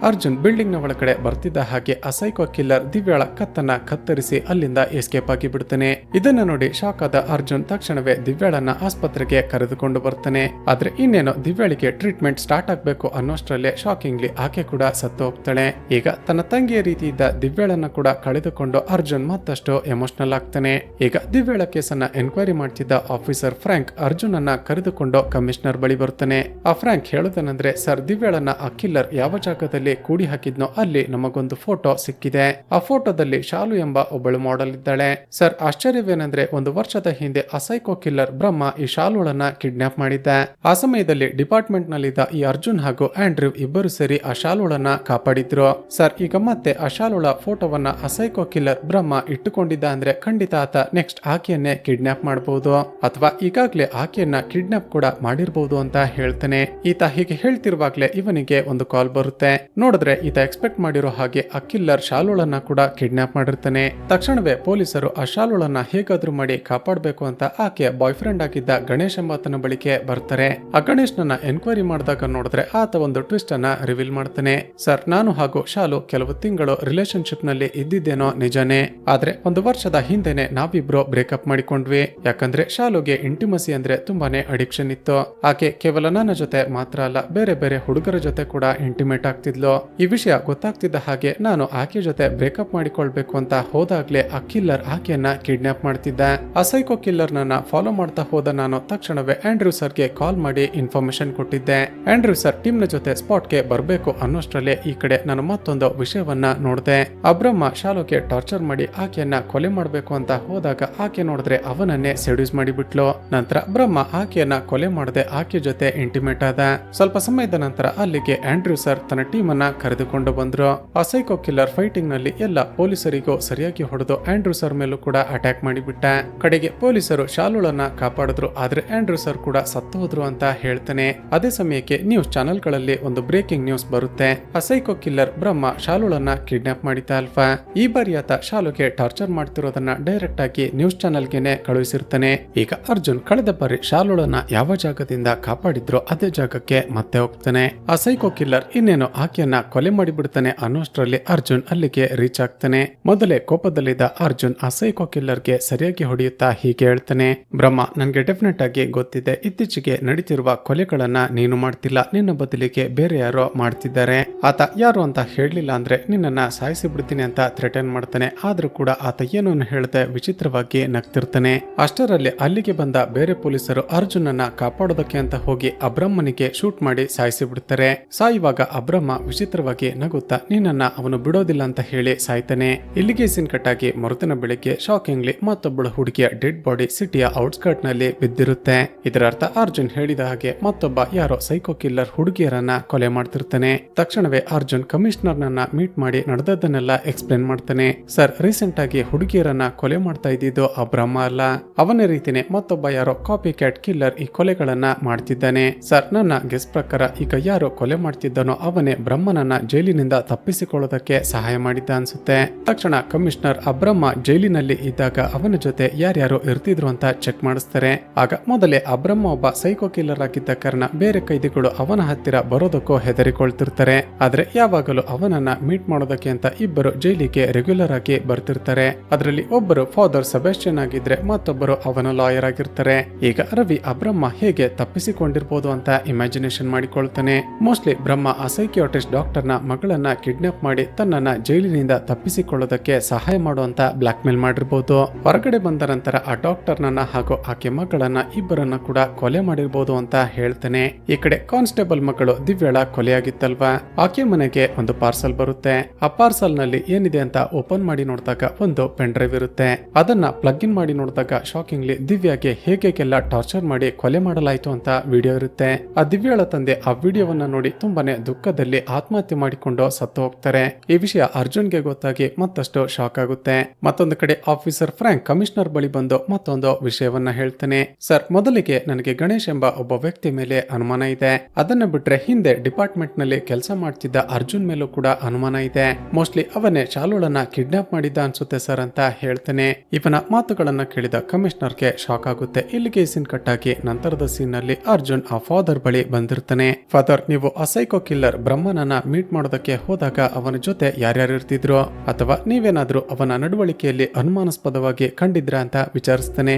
ಅರ್ಜುನ್ ಬಿಲ್ಡಿಂಗ್ ನ ಒಳಗಡೆ ಬರ್ತಿದ್ದ ಹಾಗೆ ಆ ಸೈಕೋ ಕಿಲ್ಲರ್ ದಿವ್ಯಾಳ ಕತ್ತನ್ನ ಕತ್ತರಿಸಿ ಅಲ್ಲಿಂದ ಎಸ್ಕೇಪ್ ಆಗಿ ಬಿಡ್ತಾನೆ. ಇದನ್ನ ನೋಡಿ ಶಾಕ್ ಆದ ಅರ್ಜುನ್ ತಕ್ಷಣವೇ ದಿವ್ಯಾಳನ್ನ ಆಸ್ಪತ್ರೆಗೆ ಕರೆದುಕೊಂಡು ಬರ್ತಾನೆ. ಆದ್ರೆ ಇನ್ನೇನೋ ದಿವ್ಯಾಳಿಗೆ ಟ್ರೀಟ್ಮೆಂಟ್ ಸ್ಟಾರ್ಟ್ ಆಗ್ಬೇಕು ಅನ್ನೋಷ್ಟರಲ್ಲೇ ಶಾಕಿಂಗ್ಲಿ ಆಕೆ ಕೂಡ ಸತ್ತು ಹೋಗ್ತಾಳೆ. ಈಗ ತನ್ನ ತಂಗಿಯ ರೀತಿ ಇದ್ದ ದಿವ್ಯಾಳನ್ನ ಕೂಡ ಕಳೆದುಕೊಂಡು ಅರ್ಜುನ್ ಮತ್ತಷ್ಟು ಎಮೋಷನಲ್ ಆಗ್ತಾನೆ. ಈಗ ದಿವ್ಯಾಳ ಕೇಸನ್ನ ಎನ್ಕ್ವೈರಿ ಮಾಡ್ತಿದ್ದ ಆಫೀಸರ್ ಫ್ರಾಂಕ್ ಅರ್ಜುನ್ ಅನ್ನ ಕರೆದುಕೊಂಡು ಕಮಿಷನರ್ ಬಳಿ ಬರ್ತಾನೆ. ಆ ಫ್ರಾಂಕ್ ಹೇಳೋದೇನಂದ್ರೆ, ಸರ್ ದಿವ್ಯಾಳನ್ನ ಆ ಕಿಲ್ಲರ್ ಯಾವ ಜಾಗದಲ್ಲಿ ನಲ್ಲಿ ಕೂಡಿ ಹಾಕಿದ್ನೋ ಅಲ್ಲಿ ನಮಗೊಂದು ಫೋಟೋ ಸಿಕ್ಕಿದೆ. ಆ ಫೋಟೋದಲ್ಲಿ ಶಾಲು ಎಂಬ ಒಬ್ಬಳು ಮಾಡೆಲ್ ಇದ್ದಾಳೆ. ಸರ್, ಆಶ್ಚರ್ಯವೇನೆಂದ್ರೆ 1 ವರ್ಷದ ಹಿಂದೆ ಆ ಸೈಕೋ ಕಿಲ್ಲರ್ ಬ್ರಹ್ಮ ಈ ಶಾಲುಳನ್ನ ಕಿಡ್ನಾಪ್ ಮಾಡಿದ್ದ. ಆ ಸಮಯದಲ್ಲಿ ಡಿಪಾರ್ಟ್ಮೆಂಟ್ ನಲ್ಲಿದ್ದ ಈ ಅರ್ಜುನ್ ಹಾಗೂ ಆಂಡ್ರ್ಯೂ ಇಬ್ಬರು ಸೇರಿ ಆ ಶಾಲುಳನ್ನ ಕಾಪಾಡಿದ್ರು. ಸರ್, ಈಗ ಮತ್ತೆ ಆ ಶಾಲುಳ ಫೋಟೋವನ್ನ ಆ ಸೈಕೋ ಕಿಲ್ಲರ್ ಬ್ರಹ್ಮ ಇಟ್ಟುಕೊಂಡಿದ್ದ ಅಂದ್ರೆ ಖಂಡಿತ ಆತ ನೆಕ್ಸ್ಟ್ ಆಕೆಯನ್ನೇ ಕಿಡ್ನಾಪ್ ಮಾಡಬಹುದು, ಅಥವಾ ಈಗಾಗ್ಲೇ ಆಕೆಯನ್ನ ಕಿಡ್ನಾಪ್ ಕೂಡ ಮಾಡಿರಬಹುದು ಅಂತ ಹೇಳ್ತಾನೆ. ಈತ ಹೀಗೆ ಹೇಳ್ತಿರುವಾಗ್ಲೇ ಇವನಿಗೆ ಒಂದು ಕಾಲ್ ಬರುತ್ತೆ. ನೋಡಿದ್ರೆ ಈತ ಎಕ್ಸ್ಪೆಕ್ಟ್ ಮಾಡಿರೋ ಹಾಗೆ ಆ ಕಿಲ್ಲರ್ ಶಾಲುಳನ್ನ ಕೂಡ ಕಿಡ್ನಾಪ್ ಮಾಡಿರ್ತಾನೆ. ತಕ್ಷಣವೇ ಪೊಲೀಸರು ಆ ಶಾಲುಳನ್ನ ಹೇಗಾದ್ರೂ ಮಾಡಿ ಕಾಪಾಡಬೇಕು ಅಂತ ಆಕೆಯ ಬಾಯ್ ಫ್ರೆಂಡ್ ಆಗಿದ್ದ ಗಣೇಶ್ ಎಂಬಾತನ ಬಳಿಗೆ ಬರ್ತಾರೆ. ಆ ಗಣೇಶ್ನನ್ನ ಎನ್ಕ್ವೈರಿ ಮಾಡಿದಾಗ ನೋಡಿದ್ರೆ ಆತ ಒಂದು ಟ್ವಿಸ್ಟ್ ಅನ್ನ ರಿವೀಲ್ ಮಾಡ್ತಾನೆ. ಸರ್, ನಾನು ಹಾಗೂ ಶಾಲು ಕೆಲವು ತಿಂಗಳು ರಿಲೇಶನ್ಶಿಪ್ ನಲ್ಲಿ ಇದ್ದಿದ್ದೇನೋ ನಿಜಾನೇ, ಆದ್ರೆ 1 ವರ್ಷದ ಹಿಂದೆನೆ ನಾವಿಬ್ರು ಬ್ರೇಕಪ್ ಮಾಡಿಕೊಂಡ್ವಿ. ಯಾಕಂದ್ರೆ ಶಾಲುಗೆ ಇಂಟಿಮಸಿ ಅಂದ್ರೆ ತುಂಬಾನೇ ಅಡಿಕ್ಷನ್ ಇತ್ತು. ಆಕೆ ಕೇವಲ ನನ್ನ ಜೊತೆ ಮಾತ್ರ ಅಲ್ಲ, ಬೇರೆ ಬೇರೆ ಹುಡುಗರ ಜೊತೆ ಕೂಡ ಇಂಟಿಮೇಟ್ ಆಗ್ತಿದ್ಲು. ಈ ವಿಷಯ ಗೊತ್ತಾಗ್ತಿದ್ದ ಹಾಗೆ ನಾನು ಆಕೆ ಜೊತೆ ಬ್ರೇಕಪ್ ಮಾಡಿಕೊಳ್ಬೇಕು ಅಂತ ಹೋದಾಗ್ಲೇ ಆ ಕಿಲ್ಲರ್ ಆಕೆಯನ್ನ ಕಿಡ್ನಾಪ್ ಮಾಡ್ತಿದ್ದ. ಆ ಸೈಕೋ ಕಿಲ್ಲರ್ ನನ್ನ ಫಾಲೋ ಮಾಡ್ತಾ ಹೋದ ನಾನು ತಕ್ಷಣವೇ ಆಂಡ್ರ್ಯೂ ಸರ್ಗೆ ಕಾಲ್ ಮಾಡಿ ಇನ್ಫಾರ್ಮೇಶನ್ ಕೊಟ್ಟಿದ್ದೆ. ಆಂಡ್ರ್ಯೂ ಸರ್ ಟೀಮ್ ನ ಜೊತೆ ಸ್ಪಾಟ್ಗೆ ಬರಬೇಕು ಅನ್ನೋಷ್ಟರಲ್ಲೇ ಈ ಕಡೆ ನಾನು ಮತ್ತೊಂದು ವಿಷಯವನ್ನ ನೋಡಿದೆ. ಅಬ್ರಹ್ಮ ಶಾಲುಗೆ ಟಾರ್ಚರ್ ಮಾಡಿ ಆಕೆಯನ್ನ ಕೊಲೆ ಮಾಡಬೇಕು ಅಂತ ಹೋದಾಗ ಆಕೆ ನೋಡಿದ್ರೆ ಅವನನ್ನೇ ಸೆಡ್ಯೂಸ್ ಮಾಡಿಬಿಟ್ಲು. ನಂತರ ಬ್ರಹ್ಮ ಆಕೆಯನ್ನ ಕೊಲೆ ಮಾಡದೆ ಆಕೆ ಜೊತೆ ಇಂಟಿಮೇಟ್ ಆದ. ಸ್ವಲ್ಪ ಸಮಯದ ನಂತರ ಅಲ್ಲಿಗೆ ಆಂಡ್ರ್ಯೂ ಸರ್ ತನ್ನ ಟೀಮ್ ಅನ್ನ ಕರೆದುಕೊಂಡು ಬಂದ್ರು. ಆ ಸೈಕೋ ಕಿಲ್ಲರ್ ಫೈಟಿಂಗ್ ನಲ್ಲಿ ಎಲ್ಲ ಪೊಲೀಸರಿಗೂ ಸರಿಯಾಗಿ ಹೊಡೆದು ಆಂಡ್ರ್ಯೂ ಸರ್ ಮೇಲೂ ಕೂಡ ಅಟ್ಯಾಕ್ ಮಾಡಿಬಿಟ್ಟ. ಕಡೆಗೆ ಪೊಲೀಸರು ಶಾಲುಳನ್ನ ಕಾಪಾಡಿದ್ರು, ಆದ್ರೆ ಆಂಡ್ರ್ಯೂ ಸರ್ ಕೂಡ ಸತ್ತು ಹೋದ್ರು ಅಂತ ಹೇಳ್ತಾನೆ. ಅದೇ ಸಮಯಕ್ಕೆ ನ್ಯೂಸ್ ಚಾನೆಲ್ ಗಳಲ್ಲಿ ಒಂದು ಬ್ರೇಕಿಂಗ್ ನ್ಯೂಸ್ ಬರುತ್ತೆ. ಆ ಸೈಕೋ ಕಿಲ್ಲರ್ ಬ್ರಹ್ಮ ಶಾಲುಳನ್ನ ಕಿಡ್ನಾಪ್ ಮಾಡಿದ್ದ ಅಲ್ವಾ. ಈ ಬಾರಿ ಆತ ಶಾಲುಗೆ ಟಾರ್ಚರ್ ಮಾಡ್ತಿರೋದನ್ನ ಡೈರೆಕ್ಟ್ ಆಗಿ ನ್ಯೂಸ್ ಚಾನೆಲ್ಗೆನೆ ಕಳುಹಿಸಿರ್ತಾನೆ. ಈಗ ಅರ್ಜುನ್ ಕಳೆದ ಬಾರಿ ಶಾಲುಳನ್ನ ಯಾವ ಜಾಗದಿಂದ ಕಾಪಾಡಿದ್ರು ಅದೇ ಜಾಗಕ್ಕೆ ಮತ್ತೆ ಹೋಗ್ತಾನೆ. ಆ ಸೈಕೋ ಕಿಲ್ಲರ್ ಇನ್ನೇನು ಆಕೆಯನ್ನ ಕೊಲೆ ಮಾಡಿಬಿಡ್ತಾನೆ ಅನ್ನೋಷ್ಟರಲ್ಲಿ ಅರ್ಜುನ್ ಅಲ್ಲಿಗೆ ರೀಚ್ ಆಗ್ತಾನೆ. ಮೊದಲೇ ಕೋಪದಲ್ಲಿದ್ದ ಅರ್ಜುನ್ ಆ ಸೈಕೋ ಕಿಲ್ಲರ್ಗೆ ಸರಿಯಾಗಿ ಹೊಡೆಯುತ್ತಾ ಹೀಗೆ ಹೇಳ್ತಾನೆ, ಬ್ರಹ್ಮ, ನನ್ಗೆ ಡೆಫಿನೆಟ್ ಆಗಿ ಗೊತ್ತಿದೆ ಇತ್ತೀಚೆಗೆ ನಡೀತಿರುವ ಕೊಲೆಗಳನ್ನ ನೀನು ಮಾಡ್ತಿಲ್ಲ, ನಿನ್ನ ಬದಲಿಗೆ ಬೇರೆ ಯಾರೋ ಮಾಡ್ತಿದ್ದಾರೆ. ಆತ ಯಾರು ಅಂತ ಹೇಳಲಿಲ್ಲ ಅಂದ್ರೆ ನಿನ್ನನ್ನ ಸಾಯಿಸಿ ಬಿಡ್ತೀನಿ ಅಂತ ಥ್ರೆಟನ್ ಮಾಡ್ತಾನೆ. ಆದ್ರೂ ಕೂಡ ಆತ ಏನನ್ನು ಹೇಳದೆ ವಿಚಿತ್ರವಾಗಿ ನಗ್ತಿರ್ತಾನೆ. ಅಷ್ಟರಲ್ಲಿ ಅಲ್ಲಿಗೆ ಬಂದ ಬೇರೆ ಪೊಲೀಸರು ಅರ್ಜುನನ್ನ ಕಾಪಾಡೋದಕ್ಕೆ ಅಂತ ಹೋಗಿ ಅಬ್ರಹ್ಮನಿಗೆ ಶೂಟ್ ಮಾಡಿ ಸಾಯಿಸಿ ಬಿಡ್ತಾರೆ. ಸಾಯುವಾಗ ಅಬ್ರಹ್ಮ ವಿಚಿತ್ರವಾಗಿ ನಗುತ್ತಾ ನಿನ್ನನ್ನ ಅವನು ಬಿಡೋದಿಲ್ಲ ಅಂತ ಹೇಳಿ ಸಾಯ್ತಾನೆ. ಇಲ್ಲಿಗೆ ಸೀನ್ ಕಟ್ ಆಗಿ ಮರುದಿನ ಬೆಳಿಗ್ಗೆ ಶಾಕಿಂಗ್ಲಿ ಮತ್ತೊಬ್ಬಳು ಹುಡುಗಿಯ ಡೆಡ್ ಬಾಡಿ ಸಿಟಿಯ ಔಟ್ಸ್ಕರ್ಟ್ ನಲ್ಲಿ ಬಿದ್ದಿರುತ್ತೆ. ಇದರ ಅರ್ಥ ಅರ್ಜುನ್ ಹೇಳಿದ ಹಾಗೆ ಮತ್ತೊಬ್ಬ ಯಾರೋ ಸೈಕೋ ಕಿಲ್ಲರ್ ಹುಡುಗಿಯರನ್ನ ಕೊಲೆ ಮಾಡ್ತಿರ್ತಾನೆ. ತಕ್ಷಣವೇ ಅರ್ಜುನ್ ಕಮಿಷನರ್ ನನ್ನ ಮೀಟ್ ಮಾಡಿ ನಡೆದದ್ದನ್ನೆಲ್ಲ ಎಕ್ಸ್ಪ್ಲೇನ್ ಮಾಡ್ತಾನೆ. ಸರ್, ರೀಸೆಂಟ್ ಆಗಿ ಹುಡುಗಿಯರನ್ನ ಕೊಲೆ ಮಾಡ್ತಾ ಇದ್ದಿದ್ದು ಆ ಬ್ರಹ್ಮ ಅಲ್ಲ, ಅವನ ರೀತಿನೇ ಮತ್ತೊಬ್ಬ ಯಾರೋ ಕಾಪಿ ಕ್ಯಾಟ್ ಕಿಲ್ಲರ್ ಈ ಕೊಲೆಗಳನ್ನ ಮಾಡ್ತಿದ್ದಾನೆ. ಸರ್, ನನ್ನ ಗೆಸ್ ಪ್ರಕಾರ ಈಗ ಯಾರೋ ಕೊಲೆ ಮಾಡ್ತಿದ್ದಾನೋ ಅವನೇ ಬ್ರಹ್ಮನನ್ನ ಜೈಲಿನಿಂದ ತಪ್ಪಿಸಿಕೊಳ್ಳೋದಕ್ಕೆ ಸಹಾಯ ಮಾಡಿದ್ದ ಅನ್ಸುತ್ತೆ. ತಕ್ಷಣ ಕಮಿಷನರ್ ಆ ಬ್ರಹ್ಮ ಜೈಲಿನಲ್ಲಿ ಇದ್ದಾಗ ಅವನ ಜೊತೆ ಯಾರ್ಯಾರು ಇರ್ತಿದ್ರು ಅಂತ ಚೆಕ್ ಮಾಡಿಸ್ತಾರೆ. ಆಗ ಮೊದಲೇ ಆ ಬ್ರಹ್ಮ ಒಬ್ಬ ಸೈಕೋ ಕಿಲ್ಲರ್ ಆಗಿದ್ದ ಕಾರಣ ಬೇರೆ ಕೈದಿಗಳು ಅವನ ಹತ್ತಿರ ಬರೋದಕ್ಕೂ ಹೆದರಿಕೊಳ್ತಿರ್ತಾರೆ. ಆದ್ರೆ ಯಾವಾಗಲೂ ಅವನನ್ನ ಮೀಟ್ ಮಾಡೋದಕ್ಕೆ ಅಂತ ಇಬ್ಬರು ಜೈಲಿಗೆ ರೆಗ್ಯುಲರ್ ಆಗಿ ಬರ್ತಿರ್ತಾರೆ. ಅದರಲ್ಲಿ ಒಬ್ಬರು ಫಾದರ್ ಸೆಬಾಸ್ಟಿಯನ್ ಆಗಿದ್ರೆ ಮತ್ತೊಬ್ಬರು ಅವನ ಲಾಯರ್ ಆಗಿರ್ತಾರೆ. ಈಗ ರವಿ ಆ ಬ್ರಹ್ಮ ಹೇಗೆ ತಪ್ಪಿಸಿಕೊಂಡಿರ್ಬೋದು ಅಂತ ಇಮ್ಯಾಜಿನೇಷನ್ ಮಾಡಿಕೊಳ್ತಾನೆ. ಮೋಸ್ಟ್ಲಿ ಬ್ರಹ್ಮ ಆ ಸೈಕಿಯಾಟ್ರಿಸ್ಟ್ ಡಾಕ್ಟರ್ನ ಮಗಳನ್ನ ಕಿಡ್ನಾಪ್ ಮಾಡಿ ತನ್ನನ್ನ ಜೈಲಿನಿಂದ ತಪ್ಪಿಸಿಕೊಳ್ಳೋದಕ್ಕೆ ಸಹಾಯ ಮಾಡುವಂತ ಬ್ಲಾಕ್ ಮೇಲ್ ಮಾಡಿರ್ಬೋದು. ಹೊರಗಡೆ ಬಂದ ನಂತರ ಆ ಡಾಕ್ಟರ್ ನನ್ನ ಹಾಗೂ ಆಕೆ ಮಗಳನ್ನ ಇಬ್ಬರನ್ನ ಕೂಡ ಕೊಲೆ ಮಾಡಿರ್ಬೋದು ಅಂತ ಹೇಳ್ತಾನೆ. ಈ ಕಡೆ ಕಾನ್ಸ್ಟೇಬಲ್ ಮಗಳು ದಿವ್ಯಾಳ ಕೊಲೆಯಾಗಿತ್ತಲ್ವಾ, ಆಕೆ ಮನೆಗೆ ಒಂದು ಪಾರ್ಸಲ್ ಬರುತ್ತೆ. ಆ ಪಾರ್ಸಲ್ ನಲ್ಲಿ ಏನಿದೆ ಅಂತ ಓಪನ್ ಮಾಡಿ ನೋಡಿದಾಗ ಒಂದು ಪೆನ್ ಡ್ರೈವ್ ಇರುತ್ತೆ. ಅದನ್ನ ಪ್ಲಗ್ ಇನ್ ಮಾಡಿ ನೋಡಿದಾಗ ಶಾಕಿಂಗ್ಲಿ ದಿವ್ಯಾಗೆ ಹೇಗೆಲ್ಲ ಟಾರ್ಚರ್ ಮಾಡಿ ಕೊಲೆ ಮಾಡಲಾಯ್ತು ಅಂತ ವಿಡಿಯೋ ಇರುತ್ತೆ. ಆ ದಿವ್ಯಾಳ ತಂದೆ ಆ ವಿಡಿಯೋವನ್ನ ನೋಡಿ ತುಂಬಾನೇ ದುಃಖದಲ್ಲಿ ಆತ್ಮಹತ್ಯೆ ಮಾಡಿಕೊಂಡು ಸತ್ತು ಹೋಗ್ತಾರೆ. ಈ ವಿಷಯ ಅರ್ಜುನ್ಗೆ ಗೊತ್ತಾಗಿ ಮತ್ತಷ್ಟು ಶಾಕ್ ಆಗುತ್ತೆ. ಮತ್ತೊಂದು ಕಡೆ ಆಫೀಸರ್ ಫ್ರಾಂಕ್ ಕಮಿಷನರ್ ಬಳಿ ಬಂದು ಮತ್ತೊಂದು ವಿಷಯವನ್ನ ಹೇಳ್ತಾನೆ. ಸರ್, ಮೊದಲಿಗೆ ನನಗೆ ಗಣೇಶ್ ಎಂಬ ಒಬ್ಬ ವ್ಯಕ್ತಿ ಮೇಲೆ ಅನುಮಾನ ಇದೆ. ಅದನ್ನ ಬಿಟ್ರೆ ಹಿಂದೆ ಡಿಪಾರ್ಟ್ಮೆಂಟ್ ನಲ್ಲಿ ಕೆಲಸ ಮಾಡ್ತಿದ್ದ ಅರ್ಜುನ್ ಮೇಲೂ ಕೂಡ ಅನುಮಾನ ಇದೆ. ಮೋಸ್ಟ್ಲಿ ಅವನೇ ಶಾಲುಳನ್ನ ಕಿಡ್ನಾಪ್ ಮಾಡಿದ್ದ ಅನ್ಸುತ್ತೆ ಸರ್ ಅಂತ ಹೇಳ್ತಾನೆ. ಇವನ ಮಾತುಗಳನ್ನ ಕೇಳಿದ ಕಮಿಷನರ್ಗೆ ಶಾಕ್ ಆಗುತ್ತೆ. ಇಲ್ಲಿಗೆ ಸೀನ್ ಕಟ್ ಆಗಿ ನಂತರದ ಸೀನ್ ನಲ್ಲಿ ಅರ್ಜುನ್ ಆ ಫಾದರ್ ಬಳಿ ಬಂದಿರ್ತಾನೆ. ಫಾದರ್, ನೀವು ಆ ಸೈಕೋ ಕಿಲ್ಲರ್ ಬ್ರಹ್ಮನನ್ನ ಮೀಟ್ ಮಾಡೋದಕ್ಕೆ ಹೋದಾಗ ಅವನ ಜೊತೆ ಯಾರ್ಯಾರು ಇರ್ತಿದ್ರು, ಅಥವಾ ನೀವೇನಾದ್ರೂ ಅವನ ನಡವಳಿಕೆಯಲ್ಲಿ ಅನುಮಾನಾಸ್ಪದವಾಗಿ ಕಂಡಿದ್ರ ಅಂತ ವಿಚಾರಿಸ್ತಾನೆ.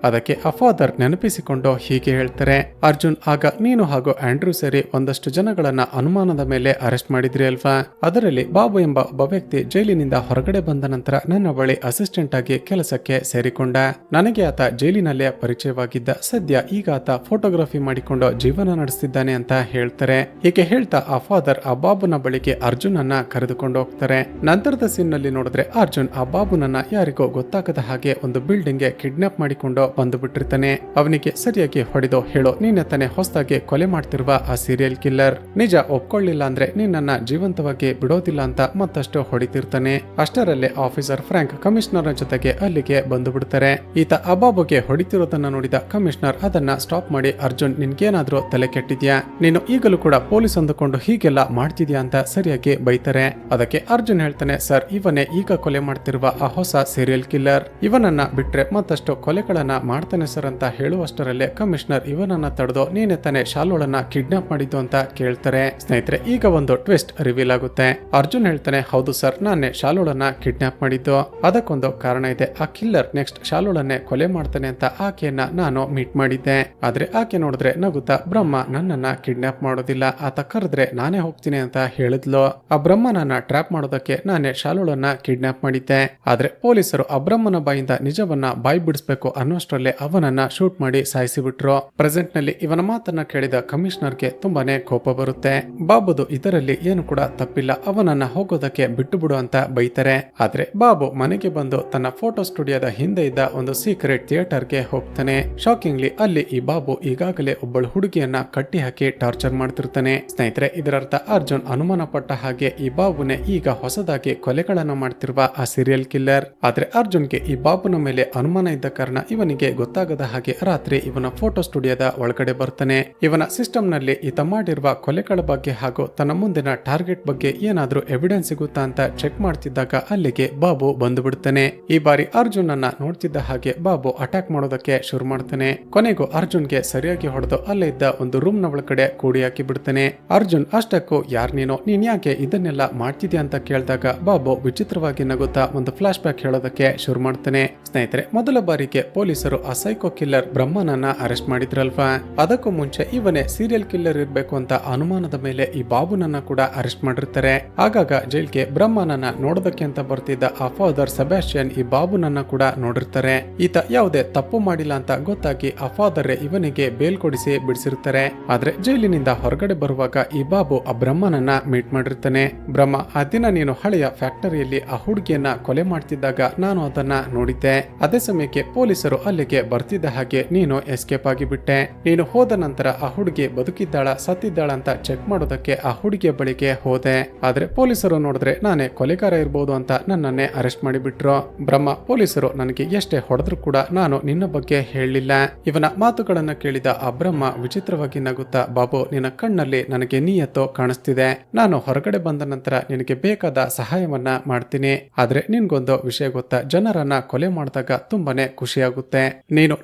ಅದಕ್ಕೆ ಆ ಫಾದರ್ ನೆನಪಿಸಿಕೊಂಡು ಹೀಗೆ ಹೇಳ್ತಾರೆ, ಅರ್ಜುನ್ ಆಗ ನೀನು ಹಾಗೂ ಆಂಡ್ರೂ ಸೇರಿ ಒಂದಷ್ಟು ಜನಗಳನ್ನ ಅನುಮಾನದ ಮೇಲೆ ಅರೆಸ್ಟ್ ಮಾಡಿದ್ರಿ ಅಲ್ವಾ? ಅದರಲ್ಲಿ ಬಾಬು ಎಂಬ ಒಬ್ಬ ವ್ಯಕ್ತಿ ಜೈಲಿನಿಂದ ಹೊರಗಡೆ ಬಂದ ನಂತರ ನನ್ನ ಬಳಿ ಅಸಿಸ್ಟೆಂಟ್ ಆಗಿ ಕೆಲಸಕ್ಕೆ ಸೇರಿಕೊಂಡ. ನನಗೆ ಆತ ಜೈಲಿನಲ್ಲೇ ಪರಿಚಯವಾಗಿದ್ದ. ಸದ್ಯ ಈಗ ಆತ ಫೋಟೋಗ್ರಫಿ ಮಾಡಿಕೊಂಡು ಜೀವನ ನಡೆಸ್ತಿದ್ದಾನೆ ಅಂತ ಹೇಳ್ತಾರೆ. ಹೀಗೆ ಹೇಳ್ತಾ ಆ ಫಾದರ್ ಆ ಬಾಬುನ ಬಳಿಗೆ ಅರ್ಜುನ್ ಅನ್ನ ಕರೆದುಕೊಂಡು ಹೋಗ್ತಾರೆ. ನಂತರದ ಸೀನ್ ನಲ್ಲಿ ನೋಡಿದ್ರೆ ಅರ್ಜುನ್ ಆ ಬಾಬುನನ್ನ ಯಾರಿಗೋ ಗೊತ್ತಾಗದ ಹಾಗೆ ಒಂದು ಬಿಲ್ಡಿಂಗ್ ಗೆ ಕಿಡ್ನಾಪ್ ಮಾಡಿಕೊಂಡು ಬಂದು ಬಿಟ್ಟಿರ್ತಾನೆ. ಅವನಿಗೆ ಸರಿಯಾಗಿ ಹೊಡೆದು, ಹೇಳೋ ನೀನೆ ತಾನೆ ಹೊಸದಾಗಿ ಕೊಲೆ ಮಾಡ್ತಿರುವ ಆ ಸೀರಿಯಲ್ ಕಿಲ್ಲರ್, ನಿಜ ಒಪ್ಕೊಳ್ಳಿಲ್ಲ ಅಂದ್ರೆ ನಿನ್ನನ್ನ ಜೀವಂತವಾಗಿ ಬಿಡೋದಿಲ್ಲ ಅಂತ ಮತ್ತಷ್ಟು ಹೊಡಿತಿರ್ತಾನೆ. ಅಷ್ಟರಲ್ಲೇ ಆಫೀಸರ್ ಫ್ರಾಂಕ್ ಕಮಿಷನರ್ ಜೊತೆಗೆ ಅಲ್ಲಿಗೆ ಬಂದು ಬಿಡ್ತಾರೆ. ಈತ ಆ ಬಾಬುಗೆ ಹೊಡಿತಿರೋದನ್ನ ನೋಡಿದ ಕಮಿಷನರ್ ಅದನ್ನ ಸ್ಟಾಪ್ ಮಾಡಿ, ಅರ್ಜುನ್ ನಿನ್ಗೇನಾದ್ರೂ ತಲೆ ಕೆಟ್ಟಿದ್ಯಾ? ನೀನು ಈಗಲೂ ಕೂಡ ಪೊಲೀಸ್ ಅಂದುಕೊಂಡು ಹೀಗೆಲ್ಲ ಮಾಡ್ತಿದ್ಯಾ ಅಂತ ಸರಿಯಾಗಿ ಬೈತಾರೆ. ಅದಕ್ಕೆ ಅರ್ಜುನ್ ಹೇಳ್ತಾನೆ, ಸರ್ ಇವನೇ ಈಗ ಕೊಲೆ ಮಾಡ್ತಿರುವ ಆ ಹೊಸ ಸೀರಿಯಲ್ ಕಿಲ್ಲರ್. ಇವನನ್ನ ಬಿಟ್ರೆ ಮತ್ತಷ್ಟು ಕೊಲೆಗಳನ್ನ ಮಾಡ್ತಾನೆ ಸರ್ ಅಂತ ಹೇಳುವಷ್ಟರಲ್ಲೇ ಕಮಿಷನರ್ ಇವನನ್ನ ತಡೆದು, ನೀನೆ ತಾನೆ ಶಾಲೋಳನ್ನ ಕಿಡ್ನಾಪ್ ಮಾಡಿದ್ದು ಅಂತ ಕೇಳ್ತಾರೆ. ಸ್ನೇಹಿತರೆ, ಈಗ ಒಂದು ಟ್ವಿಸ್ಟ್ ರಿವೀಲ್ ಆಗುತ್ತೆ. ಅರ್ಜುನ್ ಹೇಳ್ತಾನೆ, ಹೌದು ಸರ್, ನಾನೇ ಶಾಲೋಳನ್ನ ಕಿಡ್ನಾಪ್ ಮಾಡಿದ್ದು. ಅದಕ್ಕೊಂದು ಕಾರಣ ಇದೆ. ಆ ಕಿಲ್ಲರ್ ನೆಕ್ಸ್ಟ್ ಶಾಲೋಳನ್ನೇ ಕೊಲೆ ಮಾಡ್ತಾನೆ ಅಂತ ಆಕೆಯನ್ನ ನಾನು ಮೀಟ್ ಮಾಡಿದ್ದೆ. ಆದ್ರೆ ಆಕೆ ನೋಡಿದ್ರೆ ನಗುತ್ತಾ, ಬ್ರಹ್ಮ ನನ್ನನ್ನ ಕಿಡ್ನಾಪ್ ಮಾಡೋದಿಲ್ಲ, ಆತ ಕರೆದ್ರೆ ನಾನೇ ಹೋಗ್ತೀನಿ ಅಂತ ಹೇಳಿದ್ಲು. ಆ ಬ್ರಹ್ಮನನ್ನ ಟ್ರ್ಯಾಪ್ ಮಾಡೋದಕ್ಕೆ ನಾನೇ ಶಾಲೋಳನ್ನ ಕಿಡ್ನಾಪ್ ಮಾಡಿದ್ದೆ. ಆದ್ರೆ ಪೊಲೀಸರು ಆ ಬ್ರಹ್ಮನ ಬಾಯಿಂದ ನಿಜವನ್ನ ಬಾಯಿ ಬಿಡಿಸ್ಬೇಕು ಅನ್ನೋಷ್ಟರಲ್ಲೇ ಅವನನ್ನ ಶೂಟ್ ಮಾಡಿ ಸಾಯಿಸಿಬಿಟ್ರು. ಪ್ರೆಸೆಂಟ್ ನಲ್ಲಿ ಇವನ ಮಾತನ್ನ ಕೇಳಿದ ಕಮಿಷನರ್ಗೆ ತುಂಬಾನೇ ಕೋಪ ಬರುತ್ತೆ. ಬಾಬುದು ಇದರಲ್ಲಿ ಏನು ಕೂಡ ತಪ್ಪಿಲ್ಲ, ಅವನನ್ನ ಹೋಗೋದಕ್ಕೆ ಬಿಟ್ಟು ಬಿಡು ಅಂತ ಬೈತಾರೆ. ಆದ್ರೆ ಬಾಬು ಮನೆಗೆ ಬಂದು ತನ್ನ ಫೋಟೋ ಸ್ಟುಡಿಯೋದ ಹಿಂದೆ ಇದ್ದ ಒಂದು ಸೀಕ್ರೆಟ್ ಥಿಯೇಟರ್ಗೆ ಹೋಗ್ತಾನೆ. ಶಾಕಿಂಗ್ಲಿ ಅಲ್ಲಿ ಈ ಬಾಬು ಈಗಾಗಲೇ ಒಬ್ಬಳು ಹುಡುಗಿಯನ್ನ ಕಟ್ಟಿ ಹಾಕಿ ಟಾರ್ಚರ್ ಮಾಡ್ತಿರ್ತಾನೆ. ಸ್ನೇಹಿತರೆ, ಇದರರ್ಥ ಅರ್ಜುನ್ ಅನುಮಾನ ಪಟ್ಟ ಹಾಗೆ ಈ ಬಾಬುನೇ ಈಗ ಹೊಸದಾಗಿ ಕೊಲೆಗಳನ್ನು ಮಾಡ್ತಿರುವ ಆ ಸೀರಿಯಲ್ ಕಿಲ್ಲರ್. ಆದ್ರೆ ಅರ್ಜುನ್ಗೆ ಈ ಬಾಬುನ ಮೇಲೆ ಅನುಮಾನ ಇದ್ದ ಕಾರಣ ಇವನಿಗೆ ಗೊತ್ತಾಗದ ಹಾಗೆ ರಾತ್ರಿ ಇವನ ಫೋಟೋ ಸ್ಟುಡಿಯೋದ ಒಳಗಡೆ ಬರ್ತಾನೆ. ಇವನ ಸಿಸ್ಟಮ್ ನಲ್ಲಿ ಈತ ಮಾಡಿರುವ ಕೊಲೆಗಳ ಬಗ್ಗೆ ಹಾಗೂ ತನ್ನ ಮುಂದಿನ ಟಾರ್ಗೆಟ್ ಬಗ್ಗೆ ಏನಾದ್ರೂ ಎವಿಡೆನ್ಸ್ ಸಿಗುತ್ತಾ ಅಂತ ಚೆಕ್ ಮಾಡ್ತಿದ್ದಾಗ ಅಲ್ಲಿಗೆ ಬಾಬು ಬಂದು ಬಿಡ್ತಾನೆ. ಈ ಬಾರಿ ಅರ್ಜುನ್ ಅನ್ನ ನೋಡ್ತಿದ್ದ ಹಾಗೆ ಬಾಬು ಅಟ್ಯಾಕ್ ಮಾಡೋದಕ್ಕೆ ಶುರು ಮಾಡ್ತಾನೆ. ಕೊನೆಗೂ ಅರ್ಜುನ್ಗೆ ಸರಿಯಾಗಿ ಹೊಡೆದು ಅಲ್ಲೇ ಇದ್ದ ಒಂದು ರೂಮ್ ನ ಒಳಗಡೆ ಕೂಡಿ ಹಾಕಿ ಬಿಡ್ತಾನೆ. ಅರ್ಜುನ್ ಅಷ್ಟಕ್ಕೂ ಯಾರ್ ನೀನ್ ಯಾಕೆ ಇದನ್ನೆಲ್ಲ ಮಾಡ್ತಿದ್ಯಾ ಅಂತ ಕೇಳಿದಾಗ ಬಾಬು ವಿಚಿತ್ರವಾಗಿ ನಗುತ್ತಾ ಒಂದು ಫ್ಲಾಶ್ ಬ್ಯಾಕ್ ಹೇಳೋದಕ್ಕೆ ಶುರು ಮಾಡ್ತಾನೆ. ಸ್ನೇಹಿತರೆ, ಮೊದಲ ಬಾರಿಗೆ ಪೊಲೀಸರು ಆ ಸೈಕೋ ಕಿಲ್ಲರ್ ಬ್ರಹ್ಮನನ್ನ ಅರೆಸ್ಟ್ ಮಾಡಿದ್ರಲ್ವಾ? ಅದಕ್ಕೂ ಮುಂಚೆ ಇವನೇ ಸೀರಿಯಲ್ ಕಿಲ್ಲರ್ ಇರ್ಬೇಕು ಅಂತ ಅನುಮಾನದ ಮೇಲೆ ಈ ಬಾಬುನನ್ನ ಕೂಡ ಅರೆಸ್ಟ್ ಮಾಡಿರ್ತಾರೆ. ಆಗಾಗ ಜೈಲ್ಗೆ ಬ್ರಹ್ಮನನ್ನ ನೋಡೋದಕ್ಕೆ ಅಂತ ಬರ್ತಿದ್ದ ಆ ಫಾದರ್ ಸೆಬಾಸ್ಟಿಯನ್ ಈ ಬಾಬುನನ್ನ ಕೂಡ ನೋಡಿರ್ತಾರೆ. ಈತ ಯಾವುದೇ ತಪ್ಪು ಮಾಡಿಲ್ಲ ಅಂತ ಗೊತ್ತಾಗಿ ಆ ಫಾದರ್ ಇವನಿಗೆ ಬೇಲ್ ಕೊಡಿಸಿ ಬಿಡಿಸಿರ್ತಾರೆ. ಆದ್ರೆ ಜೈಲಿನಿಂದ ಹೊರಗಡೆ ಬರುವಾಗ ಈ ಬಾಬು ಆ ಬ್ರಹ್ಮನನ್ನ ಮೀಟ್ ಮಾಡಿರ್ತಾನೆ. ಬ್ರಹ್ಮ, ಆ ದಿನ ನೀನು ಹಳೆಯ ಫ್ಯಾಕ್ಟರಿಯಲ್ಲಿ ಆ ಹುಡುಗಿಯನ್ನ ಕೊಲೆ ಮಾಡ್ತಿದ್ದಾಗ ನಾನು ಅದನ್ನ ನೋಡಿದ್ದೆ. ಅದೇ ಸಮಯಕ್ಕೆ ಪೊಲೀಸರು ಅಲ್ಲಿಗೆ ಬರ್ತಿದ್ದ ಹಾಗೆ ನೀನು ಎಸ್ಕೇಪ್ ಆಗಿಬಿಟ್ಟೆ. ನೀನು ಹೋದ ನಂತರ ಆ ಹುಡುಗಿ ಬದುಕಿದ್ದಾಳ ಸತ್ತಿದ್ದಾಳ ಅಂತ ಚೆಕ್ ಮಾಡೋದಕ್ಕೆ ಆ ಹುಡುಗಿಯ ಬಳಿಗೆ ಹೋದೆ. ಆದ್ರೆ ಪೊಲೀಸರು ನೋಡಿದ್ರೆ ನಾನೇ ಕೊಲೆಗಾರ ಇರ್ಬೋದು ಅಂತ ನನ್ನನ್ನೇ ಅರೆಸ್ಟ್ ಮಾಡಿಬಿಟ್ರು. ಬ್ರಹ್ಮ, ಪೊಲೀಸರು ನನಗೆ ಎಷ್ಟೇ ಹೊಡೆದ್ರು ಕೂಡ ನಾನು ನಿನ್ನ ಬಗ್ಗೆ ಹೇಳಲಿಲ್ಲ. ಇವನ ಮಾತುಗಳನ್ನ ಕೇಳಿದ ಆ ಬ್ರಹ್ಮ ವಿಚಿತ್ರವಾಗಿ ನಗುತ್ತಾ, ಬಾಬು ನಿನ್ನ ಕಣ್ಣಲ್ಲಿ ನನಗೆ ನೀಯತ್ತೋ ಕಾಣಿಸ್ತಿದೆ. ನಾನು ಹೊರಗಡೆ ಬಂದ ನಂತರ ನಿನಗೆ ಬೇಕಾದ ಸಹಾಯವನ್ನ ಮಾಡ್ತೀನಿ. ಆದ್ರೆ ನಿನ್ಗೊಂದು ವಿಷಯ ಗೊತ್ತಾ, ಜನರನ್ನ ಕೊಲೆ ಮಾಡಿದಾಗ ತುಂಬಾನೇ ಖುಷಿಯಾಗುತ್ತೆ.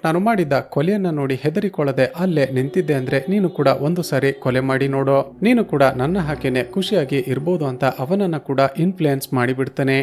ನಾನು ಮಾಡಿದ ಕೊಲೆಯನ್ನ ನೋಡಿ ಹೆದರಿಕೊಳ್ಳದೆ ಅಲ್ಲೇ ನಿಂತಿದ್ದೆ ಅಂದ್ರೆ ನೀನು ಕೂಡ ಒಂದು ಸಾರಿ ಕೊಲೆ ಮಾಡಿ ನೋಡು. ನೀನು ಕೂಡ ನನ್ನ ಹಾಗೇನೆ ಖುಷಿಯಾಗಿ ಇರ್ಬೋದು ಅಂತ ಅವನನ್ನ ಕೂಡ ಇನ್ಫ್ಲೂಯೆನ್ಸ್ ಮಾಡಿಬಿಡ್ತಾನೆ.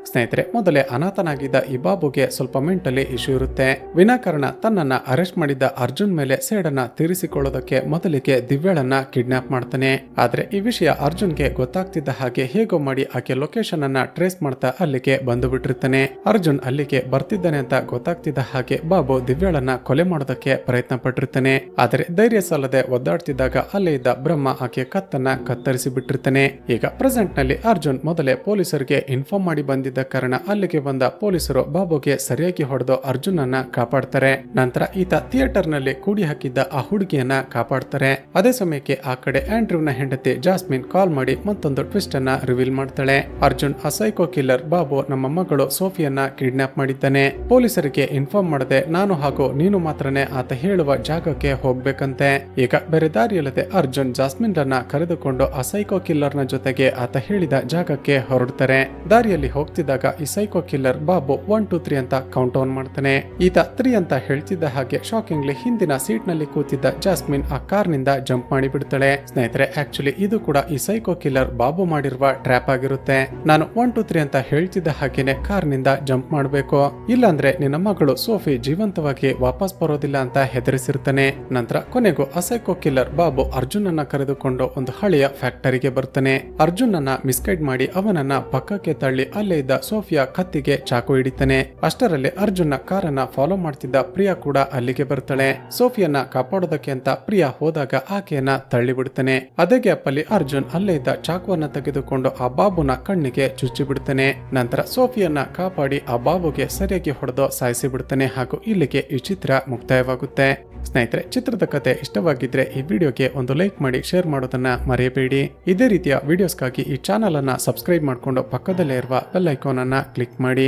ಸ್ನೇಹಿತರೆ, ಮೊದಲೇ ಅನಾಥನಾಗಿದ್ದ ಈ ಬಾಬುಗೆ ಸ್ವಲ್ಪ ಮೆಂಟಲಿ ಇಶ್ಯೂ ಇರುತ್ತೆ. ವಿನಾಕಾರಣ ತನ್ನನ್ನ ಅರೆಸ್ಟ್ ಮಾಡಿದ್ದ ಅರ್ಜುನ್ ಮೇಲೆ ಸೇಡನ್ನ ತೀರಿಸಿಕೊಳ್ಳೋದಕ್ಕೆ ಮೊದಲಿಗೆ ದಿವ್ಯಾಳನ್ನ ಕಿಡ್ನಾಪ್ ಮಾಡ್ತಾನೆ. ಆದ್ರೆ ಈ ವಿಷಯ ಅರ್ಜುನ್ಗೆ ಗೊತ್ತಾಗ್ತಿದ್ದ ಹಾಗೆ ಹೇಗೋ ಮಾಡಿ ಆಕೆ ಲೊಕೇಶನ್ ಅನ್ನ ಟ್ರೇಸ್ ಮಾಡ್ತಾ ಅಲ್ಲಿಗೆ ಬಂದು ಬಿಟ್ಟಿರ್ತಾನೆ. ಅರ್ಜುನ್ ಅಲ್ಲಿಗೆ ಬರ್ತಿದ್ದಾನೆ ಅಂತ ಗೊತ್ತಾಗ್ತಿದ್ದ ಹಾಗೆ ಬಾಬು ದಿವ್ಯಾಳನ್ನ ಕೊಲೆ ಮಾಡೋದಕ್ಕೆ ಪ್ರಯತ್ನ ಪಟ್ಟಿರ್ತಾನೆ. ಆದ್ರೆ ಧೈರ್ಯ ಸಾಲದೆ ಒದ್ದಾಡ್ತಿದ್ದಾಗ ಅಲ್ಲೇ ಇದ್ದ ಬ್ರಹ್ಮ ಆಕೆ ಕತ್ತನ್ನ ಕತ್ತರಿಸಿ ಬಿಟ್ಟಿರ್ತಾನೆ. ಈಗ ಪ್ರೆಸೆಂಟ್ ನಲ್ಲಿ ಅರ್ಜುನ್ ಮೊದಲೇ ಪೊಲೀಸರಿಗೆ ಇನ್ಫಾರ್ಮ್ ಮಾಡಿ ಬಂದಿದ್ದ ಕಾರಣ ಅಲ್ಲಿಗೆ ಬಂದ ಪೊಲೀಸರು ಬಾಬುಗೆ ಸರಿಯಾಗಿ ಹೊಡೆದು ಅರ್ಜುನನ್ನ ಕಾಪಾಡ್ತಾರೆ. ನಂತರ ಈತ ಥಿಯೇಟರ್ ನಲ್ಲಿ ಕೂಡಿ ಹಾಕಿದ್ದ ಆ ಹುಡುಗಿಯನ್ನ ಕಾಪಾಡ್ತಾರೆ. ಅದೇ ಸಮಯಕ್ಕೆ ಆ ಕಡೆ ಆಂಡ್ರೂವ್ನ ಹೆಂಡತಿ ಜಾಸ್ಮಿನ್ ಕಾಲ್ ಮಾಡಿ ಮತ್ತೊಂದು ಟ್ವಿಸ್ಟ್ ಅನ್ನ ರಿವೀಲ್ ಮಾಡ್ತಾಳೆ. ಅರ್ಜುನ್ ಆ ಸೈಕೋ ಕಿಲ್ಲರ್ ಬಾಬು ನಮ್ಮ ಮಗಳು ಸೋಫಿಯನ್ನ ಕಿಡ್ನಾಪ್ ಮಾಡಿದ್ದಾನೆ. ಪೊಲೀಸರಿಗೆ ಇನ್ಫಾರ್ಮ್ ಮಾಡದೆ ನಾನು ಹಾಗೂ ನೀನು ಮಾತ್ರನೇ ಆತ ಹೇಳುವ ಜಾಗಕ್ಕೆ ಹೋಗ್ಬೇಕಂತೆ. ಈಗ ಬೇರೆ ದಾರಿಯಲ್ಲದೆ ಅರ್ಜುನ್ ಜಾಸ್ಮಿನ್ ರನ್ನ ಕರೆದುಕೊಂಡು ಆ ಸೈಕೋ ಕಿಲ್ಲರ್ ನ ಜೊತೆಗೆ ಆತ ಹೇಳಿದ ಜಾಗಕ್ಕೆ ಹೊರಡ್ತಾರೆ. ದಾರಿಯಲ್ಲಿ ಹೋಗ್ತಿದ್ದ ಹೇಳ್ತಿದ್ದಾಗ ಈ ಸೈಕೋ ಕಿಲ್ಲರ್ ಬಾಬು 1 2 3 ಅಂತ ಕೌಂಟ್ ಡೌನ್ ಮಾಡ್ತಾನೆ. ಈತ 3 ಅಂತ ಹೇಳ್ತಿದ್ದ ಹಾಗೆ ಶಾಕಿಂಗ್ಲಿ ಹಿಂದಿನ ಸೀಟ್ ನಲ್ಲಿ ಕೂತಿದ್ದ ಜಾಸ್ಮಿನ್ ಆ ಕಾರ್ ನಿಂದ ಜಂಪ್ ಮಾಡಿ ಬಿಡ್ತಾಳೆ. ಸ್ನೇಹಿತರೆ, ಆಕ್ಚುಲಿ ಇದು ಕೂಡ ಈ ಸೈಕೋ ಕಿಲ್ಲರ್ ಬಾಬು ಮಾಡಿರುವ ಟ್ರ್ಯಾಪ್ ಆಗಿರುತ್ತೆ. ನಾನು 1 2 3 ಅಂತ ಹೇಳ್ತಿದ್ದ ಹಾಗೇನೆ ಕಾರ್ ನಿಂದ ಜಂಪ್ ಮಾಡಬೇಕು, ಇಲ್ಲಾಂದ್ರೆ ನಿನ್ನ ಮಗಳು ಸೋಫಿ ಜೀವಂತವಾಗಿ ವಾಪಸ್ ಬರೋದಿಲ್ಲ ಅಂತ ಹೆದರಿಸಿರ್ತಾನೆ. ನಂತರ ಕೊನೆಗೂ ಆ ಸೈಕೋ ಕಿಲ್ಲರ್ ಬಾಬು ಅರ್ಜುನ್ ಅನ್ನ ಕರೆದುಕೊಂಡು ಒಂದು ಹಳೆಯ ಫ್ಯಾಕ್ಟರಿಗೆ ಬರ್ತಾನೆ. ಅರ್ಜುನ್ ಅನ್ನ ಮಿಸ್ಗೈಡ್ ಮಾಡಿ ಅವನನ್ನ ಪಕ್ಕಕ್ಕೆ ತಳ್ಳಿ ಅಲ್ಲೇ ಇದ್ದ ಸೋಫಿಯಾ ಕತ್ತಿಗೆ ಚಾಕು ಹಿಡಿತಾನೆ. ಅಷ್ಟರಲ್ಲಿ ಅರ್ಜುನ್ ಕಾರನ್ನ ಫಾಲೋ ಮಾಡ್ತಿದ್ದ ಪ್ರಿಯಾ ಕೂಡ ಅಲ್ಲಿಗೆ ಬರ್ತಾಳೆ. ಸೋಫಿಯನ್ನ ಕಾಪಾಡೋದಕ್ಕೆ ಅಂತ ಪ್ರಿಯಾ ಹೋದಾಗ ಆಕೆಯನ್ನ ತಳ್ಳಿ ಬಿಡ್ತಾನೆ. ಅದೇ ಗ್ಯಾಪ್ ಅಲ್ಲಿ ಅರ್ಜುನ್ ಅಲ್ಲೇ ಇದ್ದ ಚಾಕುವನ್ನ ತೆಗೆದುಕೊಂಡು ಆ ಬಾಬುನ ಕಣ್ಣಿಗೆ ಚುಚ್ಚಿ ಬಿಡ್ತಾನೆ. ನಂತರ ಸೋಫಿಯನ್ನ ಕಾಪಾಡಿ ಆ ಬಾಬುಗೆ ಸರಿಯಾಗಿ ಹೊಡೆದು ಸಾಯಿಸಿ ಬಿಡ್ತಾನೆ. ಹಾಗೂ ಇಲ್ಲಿಗೆ ಈ ಚಿತ್ರ ಮುಕ್ತಾಯವಾಗುತ್ತೆ. ಸ್ನೇಹಿತರೆ, ಚಿತ್ರದ ಕತೆ ಇಷ್ಟವಾಗಿದ್ರೆ ಈ ವಿಡಿಯೋಗೆ ಒಂದು ಲೈಕ್ ಮಾಡಿ, ಶೇರ್ ಮಾಡೋದನ್ನ ಮರೆಯಬೇಡಿ. ಇದೇ ರೀತಿಯ ವಿಡಿಯೋಸ್ಗಾಗಿ ಈ ಚಾನಲ್ ಅನ್ನ ಸಬ್ಸ್ಕ್ರೈಬ್ ಮಾಡಿಕೊಂಡು ಪಕ್ಕದಲ್ಲೇ ಇರುವ ಬೆಲ್ ಐಕಾನ್ ಅನ್ನ ಕ್ಲಿಕ್ ಮಾಡಿ.